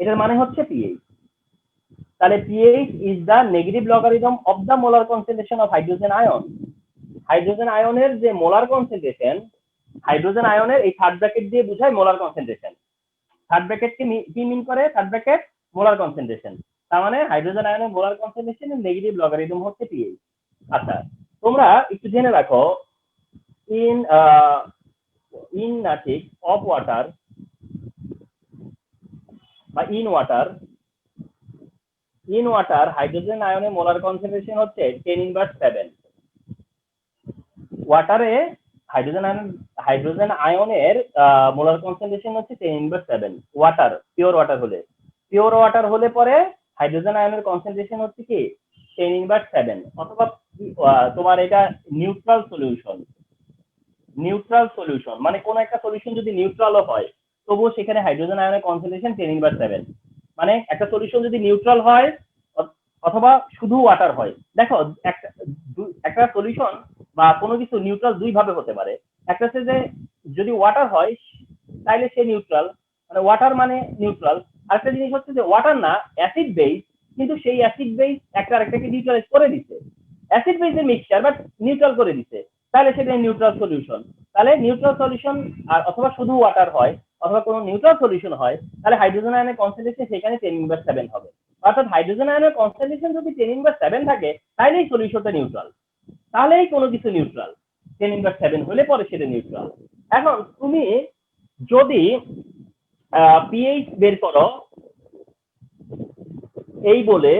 এটার মানে হচ্ছে পিএইচ। তাহলে pH is the negative logarithm of the molar concentration of hydrogen ion. Hydrogen আয়নের যে মোলার কনসেন্ট্রেশন, হাইড্রোজেন আয়নের এই থার্ড ব্র্যাকেট দিয়ে বোঝায় মোলার কনসেন্ট্রেশন। থার্ড ব্র্যাকেট কি মিন করে? Third bracket molar concentration. তার মানে হাইড্রোজেন আয়নের মোলার কনসেন্ট্রেশনের নেগেটিভ লগারিদম হচ্ছে পিএইচ। আচ্ছা, তোমরা একটু জেনে রাখো, ইন ঠিক অফ ওয়াটার বা ইন ওয়াটার হাইড্রোজেন আয়নের মোলার কনসেন্ট্রেশন হচ্ছে 10⁻⁷। ওয়াটারে হাইড্রোজেন আয়নের মোলার কনসেন্ট্রেশন হচ্ছে 10⁻⁷। ওয়াটার, পিওর ওয়াটার হলে পরে হাইড্রোজেন আয়নের কনসেন্ট্রেশন হচ্ছে কি 10⁻⁷। অথবা তোমার এটা নিউট্রাল সলিউশন, মানে কোন একটা সলিউশন যদি নিউট্রালও হয় তবুও সেখানে হাইড্রোজেন আয়নের কনসেন্ট্রেশন 10⁻⁷। মানে একটা সলিউশন যদি নিউট্রাল হয় অথবা শুধু ওয়াটার হয়, দেখো একটা সলিউশন বা কোনো কিছু নিউট্রাল দুই ভাবে হতে পারে। একটা হচ্ছে যে যদি ওয়াটার হয় তাহলে সে নিউট্রাল, মানে ওয়াটার মানে নিউট্রাল। আরেকটা জিনিস হচ্ছে যে ওয়াটার না, অ্যাসিড বেস, কিন্তু সেই অ্যাসিড বেস একটা আরেকটাকে নিউট্রালাইজ করে দিচ্ছে, অ্যাসিড বেসের মিক্সচার বাট নিউট্রাল করে দিচ্ছে, তাহলে সেটা নিউট্রাল সলিউশন। তাহলে নিউট্রাল সলিউশন আর অথবা শুধু ওয়াটার হয় অথবা কোনো নিউট্রাল সলিউশন হয়, তাহলে হাইড্রোজেন আয়নের কনসেন্ট্রেশন সেখানে 10⁻⁷ হবে। অর্থাৎ হাইড্রোজেন আয়নের কনসেন্ট্রেশন যদি 10⁻⁷ থাকে তাহলেই সলিউশনটা নিউট্রাল, তাহলেই কোনো কিছু নিউট্রাল। 10⁻⁷ হলে পরে সেটা নিউট্রাল। এখন তুমি যদি পিএইচ বের করো এই বলে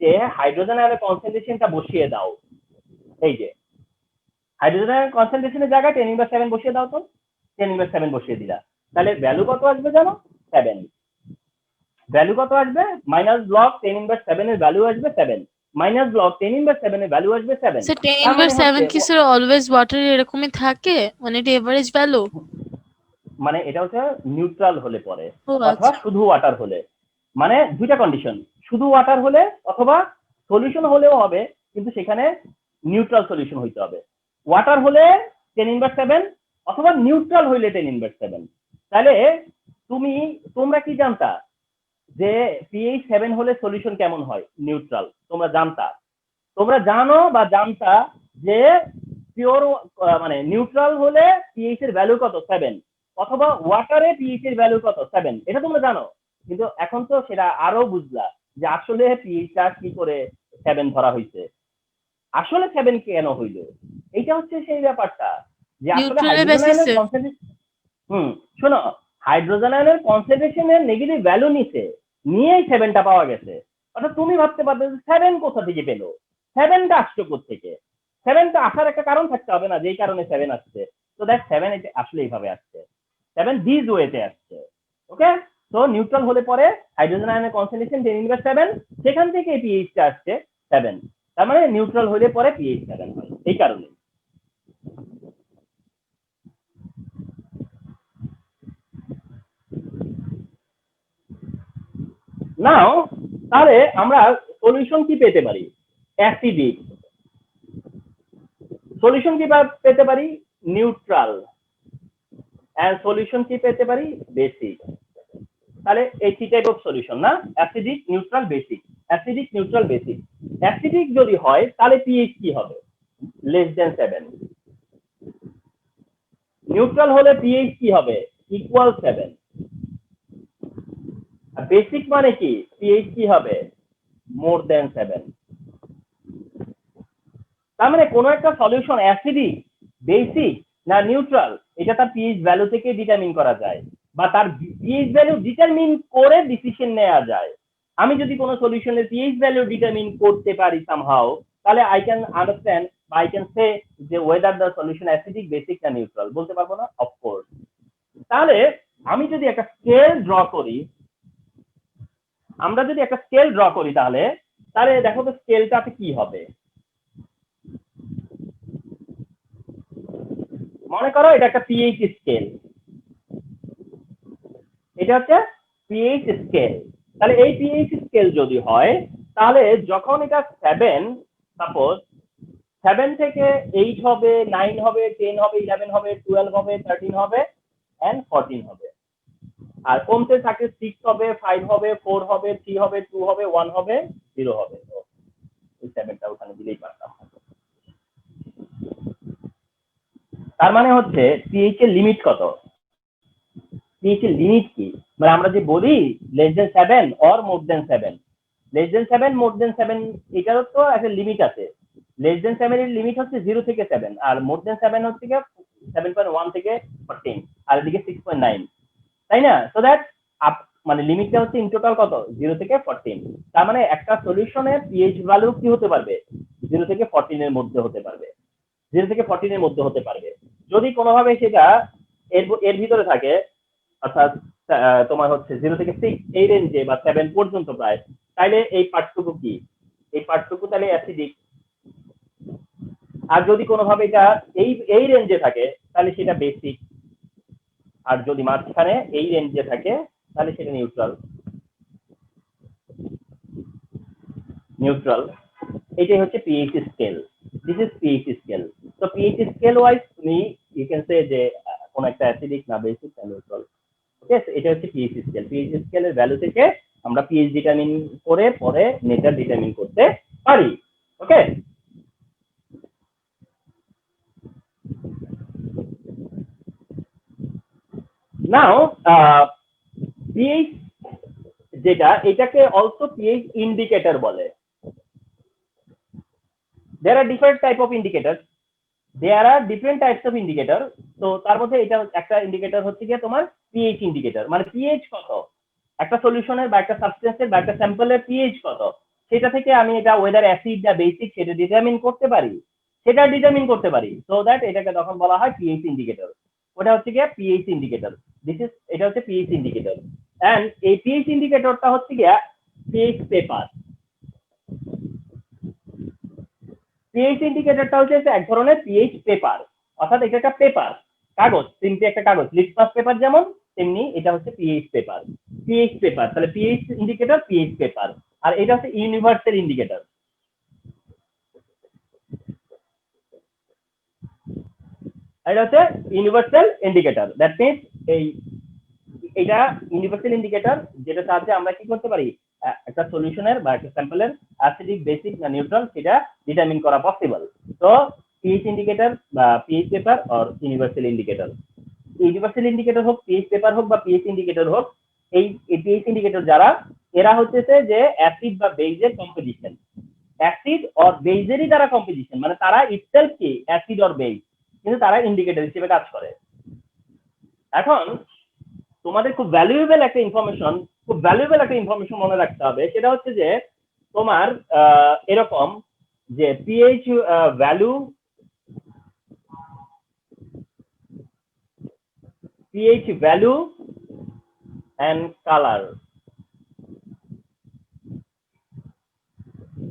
যে হাইড্রোজেন আয়নের কনসেন্ট্রেশনটা বসিয়ে দাও, এই যে হাইড্রোজেন আয়নের কনসেন্ট্রেশনের জায়গায় 10⁻⁷ বসিয়ে দাও, তো 10⁻⁷ বসিয়ে দিলা, তাহলে ভ্যালু কত আসবে জানো? 7। ভ্যালু কত আসবে? মাইনাস ব্লক 10⁻⁷ এর ভ্যালু আসবে 7, মাইনাস ব্লক 10⁻⁷ এর ভ্যালু আসবে 7। স্যার তার মানে 10/7 কি স্যার অলওয়েজ ওয়াটার এরকমই থাকে, মানে এটা এভারেজ ভ্যালু? মানে এটা হচ্ছে নিউট্রাল হলে পরে ও অথবা আচ্ছা। শুধু ওয়াটার হলে, মানে দুইটা কন্ডিশন, শুধু ওয়াটার হলে অথবা সলিউশন হলেও হবে কিন্তু সেখানে নিউট্রাল সলিউশন হইতে হবে। ওয়াটার হলে 10⁻⁷, অথবা নিউট্রাল হইলে 10⁻⁷। তাহলে তোমরা কি জানতা যে পিএইচ 7 হলে সলিউশন কেমন হয়? নিউট্রাল। তোমরা জানো বা জানতা যে পিওর মানে নিউট্রাল হলে পিএইচ এর ভ্যালু কত? 7। অথবা ওয়াটারে পিএইচ এর ভ্যালু কত? 7। এটা তোমরা জানো, কিন্তু এখন তো সেটা আরো বুঝলা যে আসলে পিএইচটা কি করে 7 ধরা হয়েছে, আসলে 7 কেন হইলো। এইটা হচ্ছে সেই ব্যাপারটা যে আসলে নিউট্রালের হাইড্রোজেন আয়নের বেসিসে? কনসেন্ট্রেশন, শোনো, হাইড্রোজেন আয়নের কনসেন্ট্রেশনের নেগেটিভ ভ্যালু নিয়েই 7টা পাওয়া গেছে। অর্থাৎ তুমি ভাবতে পারবে 7 কোথা থেকে পেলো, 7টা আসছে কোথেকে? 7টা আসার একটা কারণ থাকতে হবে না, যেই কারণে 7 আসছে। তো দেখ 7 আসলে এইভাবে আসছে, 7 দিস ওয়েতে আসছে। ওকে, তো নিউট্রাল হলে পরে হাইড্রোজেন আয়নের কনসেন্ট্রেশন 10⁻⁷, সেখান থেকে পিএইচটা আসছে 7। তার মানে নিউট্রাল হলে পরে পিএইচ 7 হয়, এই কারণে। নাও তাহলে আমরা সলিউশন কি পেতে পারি? অ্যাসিডিক। সলিউশন কি পেতে পারি? নিউট্রাল। এন্ড সলিউশন কি পেতে পারি, বেসিক। তাহলে এই থ্রি টাইপ অফ সলিউশন না, acidic, neutral, basic. Acidic, neutral, basic. Acidic যদি হয় তাহলে পিএইচ কি হবে, লেস দেন 7। নিউট্রাল হলে পিএইচ কি হবে, ইকুয়াল 7। আর বেসিক মানে কি, পিএইচ কি হবে, মোর দেন 7। তার মানে কোনো একটা সলিউশন অ্যাসিডিক, বেসিক না নিউট্রাল, এটা তার পিএইচ ভ্যালু থেকে ডিটারমিন করা যায়, বা তার পিএইচ ভ্যালু ডিটারমিন করে ডিসিশন নেওয়া যায়। আমি যদি কোনো সলিউশনের পিএইচ ভ্যালু ডিটারমিন করতে পারি সামহাউ, তাহলে আই ক্যান আন্ডারস্ট্যান্ড বা আই ক্যান সে যে whether the solution acidic, basic না নিউট্রাল। বলতে পারবো না, অফকোর্স। তাহলে আমি যদি একটা স্কেল ড্র করি, আমরা যদি একটা স্কেল ড্র করি তাহলে তাহলে দেখো তো স্কেলটাতে কি হবে। মনে করো এটা একটা পিএইচ স্কেল, এটা হচ্ছে পিএইচ স্কেল। তাহলে এই পিএইচ স্কেল যদি হয়, তাহলে যখন এটা 7, সাপোজ 7 থেকে 8 হবে, 9 হবে, 10 হবে, 11 হবে, 12 হবে, 13 হবে এন্ড 14 হবে। আর কমতে থাকে 6 হবে, 5 হবে, 4 হবে, 3 হবে, 2 হবে, 1 হবে, 0 হবে। তো এই 7টা ওখানে দিলেই পারতাম। তার মানে হচ্ছে পিএইচ এর লিমিট কত, পিএইচ এর লিমিট কি, মানে আমরা যে বলি less than 7 or more than 7, less than 7 more than 7 এটারও তো একটা লিমিট আছে। লেস দেন 7 এর লিমিট হচ্ছে 0 থেকে 7, আর মোর দেন 7 হচ্ছে 7.1 থেকে 14, আর এদিকে 6.9, তাই না? সো দ্যাট মানে লিমিটটা হচ্ছে ইন টোটাল কত, 0 থেকে 14। তার মানে একটা সলিউশনের পিএইচ ভ্যালু কি হতে পারবে, 0 থেকে 14 এর মধ্যে হতে পারবে, 0 থেকে 14 এর মধ্যে হতে পারবে। যদি কোনোভাবে সেটা এর ভিতরে থাকে, অর্থাৎ তোমার হচ্ছে 0 থেকে 6 এই রেঞ্জে বা 7 পর্যন্ত প্রায়, তাইলে এই পার্টটুকু কি, এই পার্টটুকু তাহলে অ্যাসিডিক। আর যদি কোনোভাবে এটা এই রেঞ্জে থাকে তাহলে সেটা বেসিক। আর যদি মাঝখানে এই রেঞ্জে থাকে তাহলে সেটা নিউট্রাল। নিউট্রাল, এটাই হচ্ছে pH scale. This is pH scale. তো পিএইচ স্কেল ওয়াইজ তুমি ইউ ক্যান সে যে কোন একটা অ্যাসিডিক না বেসিক না নিউট্রাল। ওকে, এটা হচ্ছে পিএইচ স্কেল। পিএইচ স্কেলের ভ্যালু থেকে আমরা পিএইচ ডিটারমিন করে পরে নেচার ডিটারমিন করতে পারি। ওকে, নাও পিএইচ যেটা, এটাকে অলসো পিএইচ ইন্ডিকেটর বলে। there are different type of indicators, there are different types of indicator। তো তার মধ্যে এটা একটা ইন্ডিকেটর হচ্ছে গিয়ে তোমার পিএইচ ইন্ডিকেটর, মানে পিএইচ কত একটা সলিউশনের বা একটা সাবস্টেন্সের বা একটা স্যাম্পলের পিএইচ কত, সেটা থেকে আমি এটা ওয়েদার অ্যাসিড না বেসিক সেটা ডিটারমিন করতে পারি, সো দ্যাট এটাকে তখন বলা হয় পিএইচ ইন্ডিকেটর। ওটা হচ্ছে গিয়ে পিএইচ ইন্ডিকেটর। এটা হচ্ছে পিএইচ ইন্ডিকেটর। এন্ড এই পিএইচ ইন্ডিকেটরটা হচ্ছে গিয়ে পিএইচ পেপার। পিএইচ ইন্ডিকেটরটা হচ্ছে এক ধরনের পিএইচ পেপার, অর্থাৎ এটা একটা পেপার, কাগজ, সিম্পলি একটা কাগজ, লিটমাস পেপার যেমন, তেমনি এটা হচ্ছে পিএইচ পেপার। পিএইচ পেপার, তাহলে পিএইচ ইন্ডিকেটর, পিএইচ পেপার। আর এটা হচ্ছে ইউনিভার্সাল ইন্ডিকেটর। এটা হচ্ছে ইউনিভার্সাল ইন্ডিকেটর। দ্যাট মিনস এটা ইউনিভার্সাল ইন্ডিকেটর, যেটা সাহায্যে আমরা কি করতে পারি, একটা সলিউশনের বা একটা স্যাম্পলের অ্যাসিডিক, বেসিক না নিউট্রাল সেটা ডিটারমিন করা পসিবল। তো পিএইচ ইন্ডিকেটর বা pH paper or universal indicator. Universal indicator হোক, পিএইচ পেপার হোক বা পিএইচ ইন্ডিকেটর হোক, এই পিএইচ ইন্ডিকেটর যারা, এরা হচ্ছে যে অ্যাসিড বা বেইজের কম্পোজিশন, অ্যাসিড অর বেইজেরই তারা কম্পোজিশন, মানে তারা ইটসেলফ কি অ্যাসিড অর বেইজ, কিন্তু তারা ইন্ডিকেটর হিসেবে কাজ করে। এখন তোমাদের খুব ভ্যালুয়েবল একটা ইনফরমেশন মনে রাখতে হবে, সেটা হচ্ছে যে তোমার এরকম যে পিএইচ ভ্যালু, এন্ড কালার।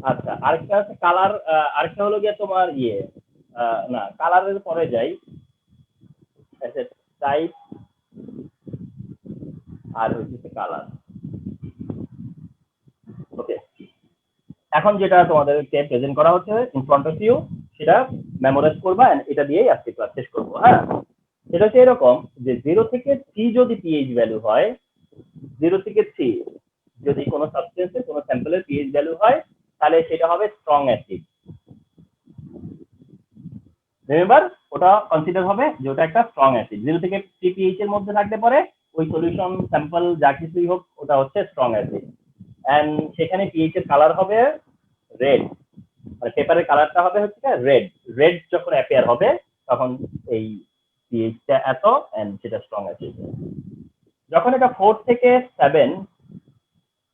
আচ্ছা, আরেকটা হচ্ছে কালার, আরেকটা হলো গিয়ে তোমার না, কালারের পরে যাই, টাইপ আর হচ্ছে কালার। ওকে, এখন যেটা তোমাদেরকে প্রেজেন্ট করা হচ্ছে ইন ফ্রন্ট অফ ইউ, সেটা মেমোরাইজ করবা, এটা দিয়েই আজকে ক্লাস শেষ করবো। হ্যাঁ, সেটা হচ্ছে এরকম যে 0 থেকে 3 যদি পিএইচ ভ্যালু হয়, 0 থেকে 3 যদি কোনো সাবস্টেন্সের কোনো স্যাম্পলের পিএইচ ভ্যালু হয়, তাহলে সেটা হবে স্ট্রং অ্যাসিড। রিমেম্বার, ওটা কনসিডার হবে যে ওটা একটা স্ট্রং অ্যাসিড। 0 থেকে 3 পিএইচ এর মধ্যে থাকতে পারে ওই সলিউশন স্যাম্পল যা কিছুই হোক, ওটা হচ্ছে স্ট্রং অ্যাসিড। এন্ড সেখানে পিএইচ এর কালার হবে রেড, মানে পেপারের কালারটা হবে হচ্ছে রেড। রেড যখন অ্যাপিয়ার হবে তখন এই পিএইচটা এত এন্ড সেটা স্ট্রং অ্যাসিড। যখন এটা 4 থেকে 7,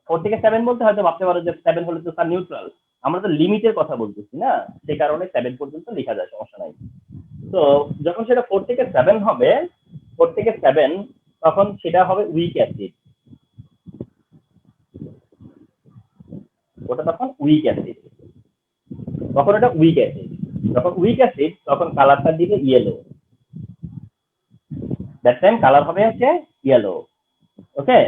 4 থেকে 7 বলতে হয়তো ভাবতে পারো যে 7 হলে তো স্যার নিউট্রাল, আমরা তো লিমিটের কথা বলতেছি না, সেই কারণে 7 পর্যন্ত লেখা যায়, সমস্যা নাই। তো যখন সেটা 4 থেকে 7 হবে, 4 থেকে 7 তখন সেটা হবে উইক অ্যাসিড। ওটা তখন উইক অ্যাসিড, তখন এটা উইক অ্যাসিড। যখন উইক অ্যাসিড তখন কালারটা দিবে ইয়েলো, দ্যাট টাইম কালার হবে হচ্ছে ইয়েলো। ওকে,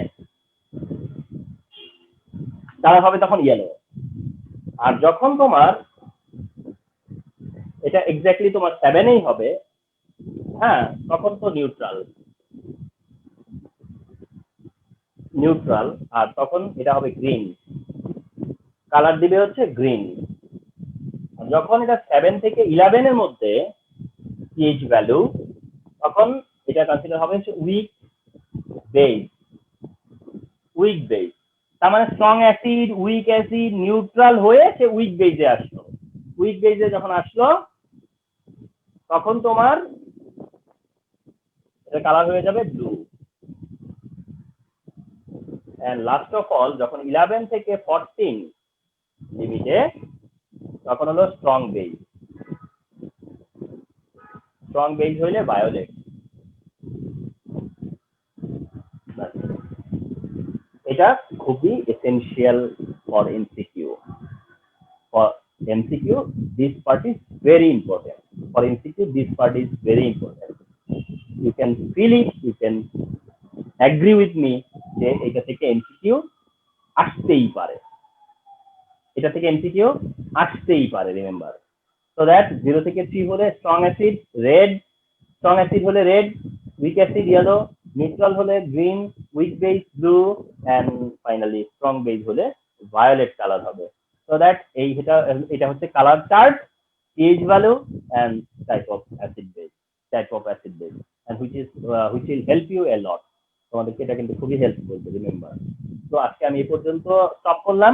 কালার হবে তখন ইয়েলো। আর যখন তোমার এটা এক্স্যাক্টলি তোমার 7এই হবে, হ্যাঁ, তখন তো নিউট্রাল। নিউট্রাল, আর তখন এটা হবে গ্রিন, কালার দিবে হচ্ছে গ্রিন। যখন এটা 7 থেকে 11 এর মধ্যে পিএইচ ভ্যালু, তখন এটা কনসিডার হবে হচ্ছে উইক বেস। উইক বেস তার মানে strong acid, week acid, neutral হয়ে সে উইক বেসে আসলো। উইক বেসে যখন আসলো তখন তোমার এটা কালার হয়ে যাবে blue. And last of all যখন 11 থেকে 14 লিমিটে, তখন হলো স্ট্রং বেস। স্ট্রং বেস হইলে ভায়োলেট। এটা খুবই essential for MCQ. For MCQ, this part is very important. For MCQ, this part is very important. You can feel it, you can agree with me যে এটা থেকে MCQ আসতেই পারে, এটা থেকে MCQ আসতেই পারে, রিমেম্বার। So that 0 থেকে 3 হলে strong acid red, strong acid হলে red, weak acid yellow, neutral হলে green, weak base blue, and finally strong base হলে ভায়োলেট কালার হবে। সো দ্যাট এটা হচ্ছে colour chart, pH value and type of acid base, type of acid base, and which will help you a lot. তোমাদেরকে এটা কিন্তু খুবই help করবে, remember. তো আজকে আমি এই পর্যন্ত স্টপ করলাম।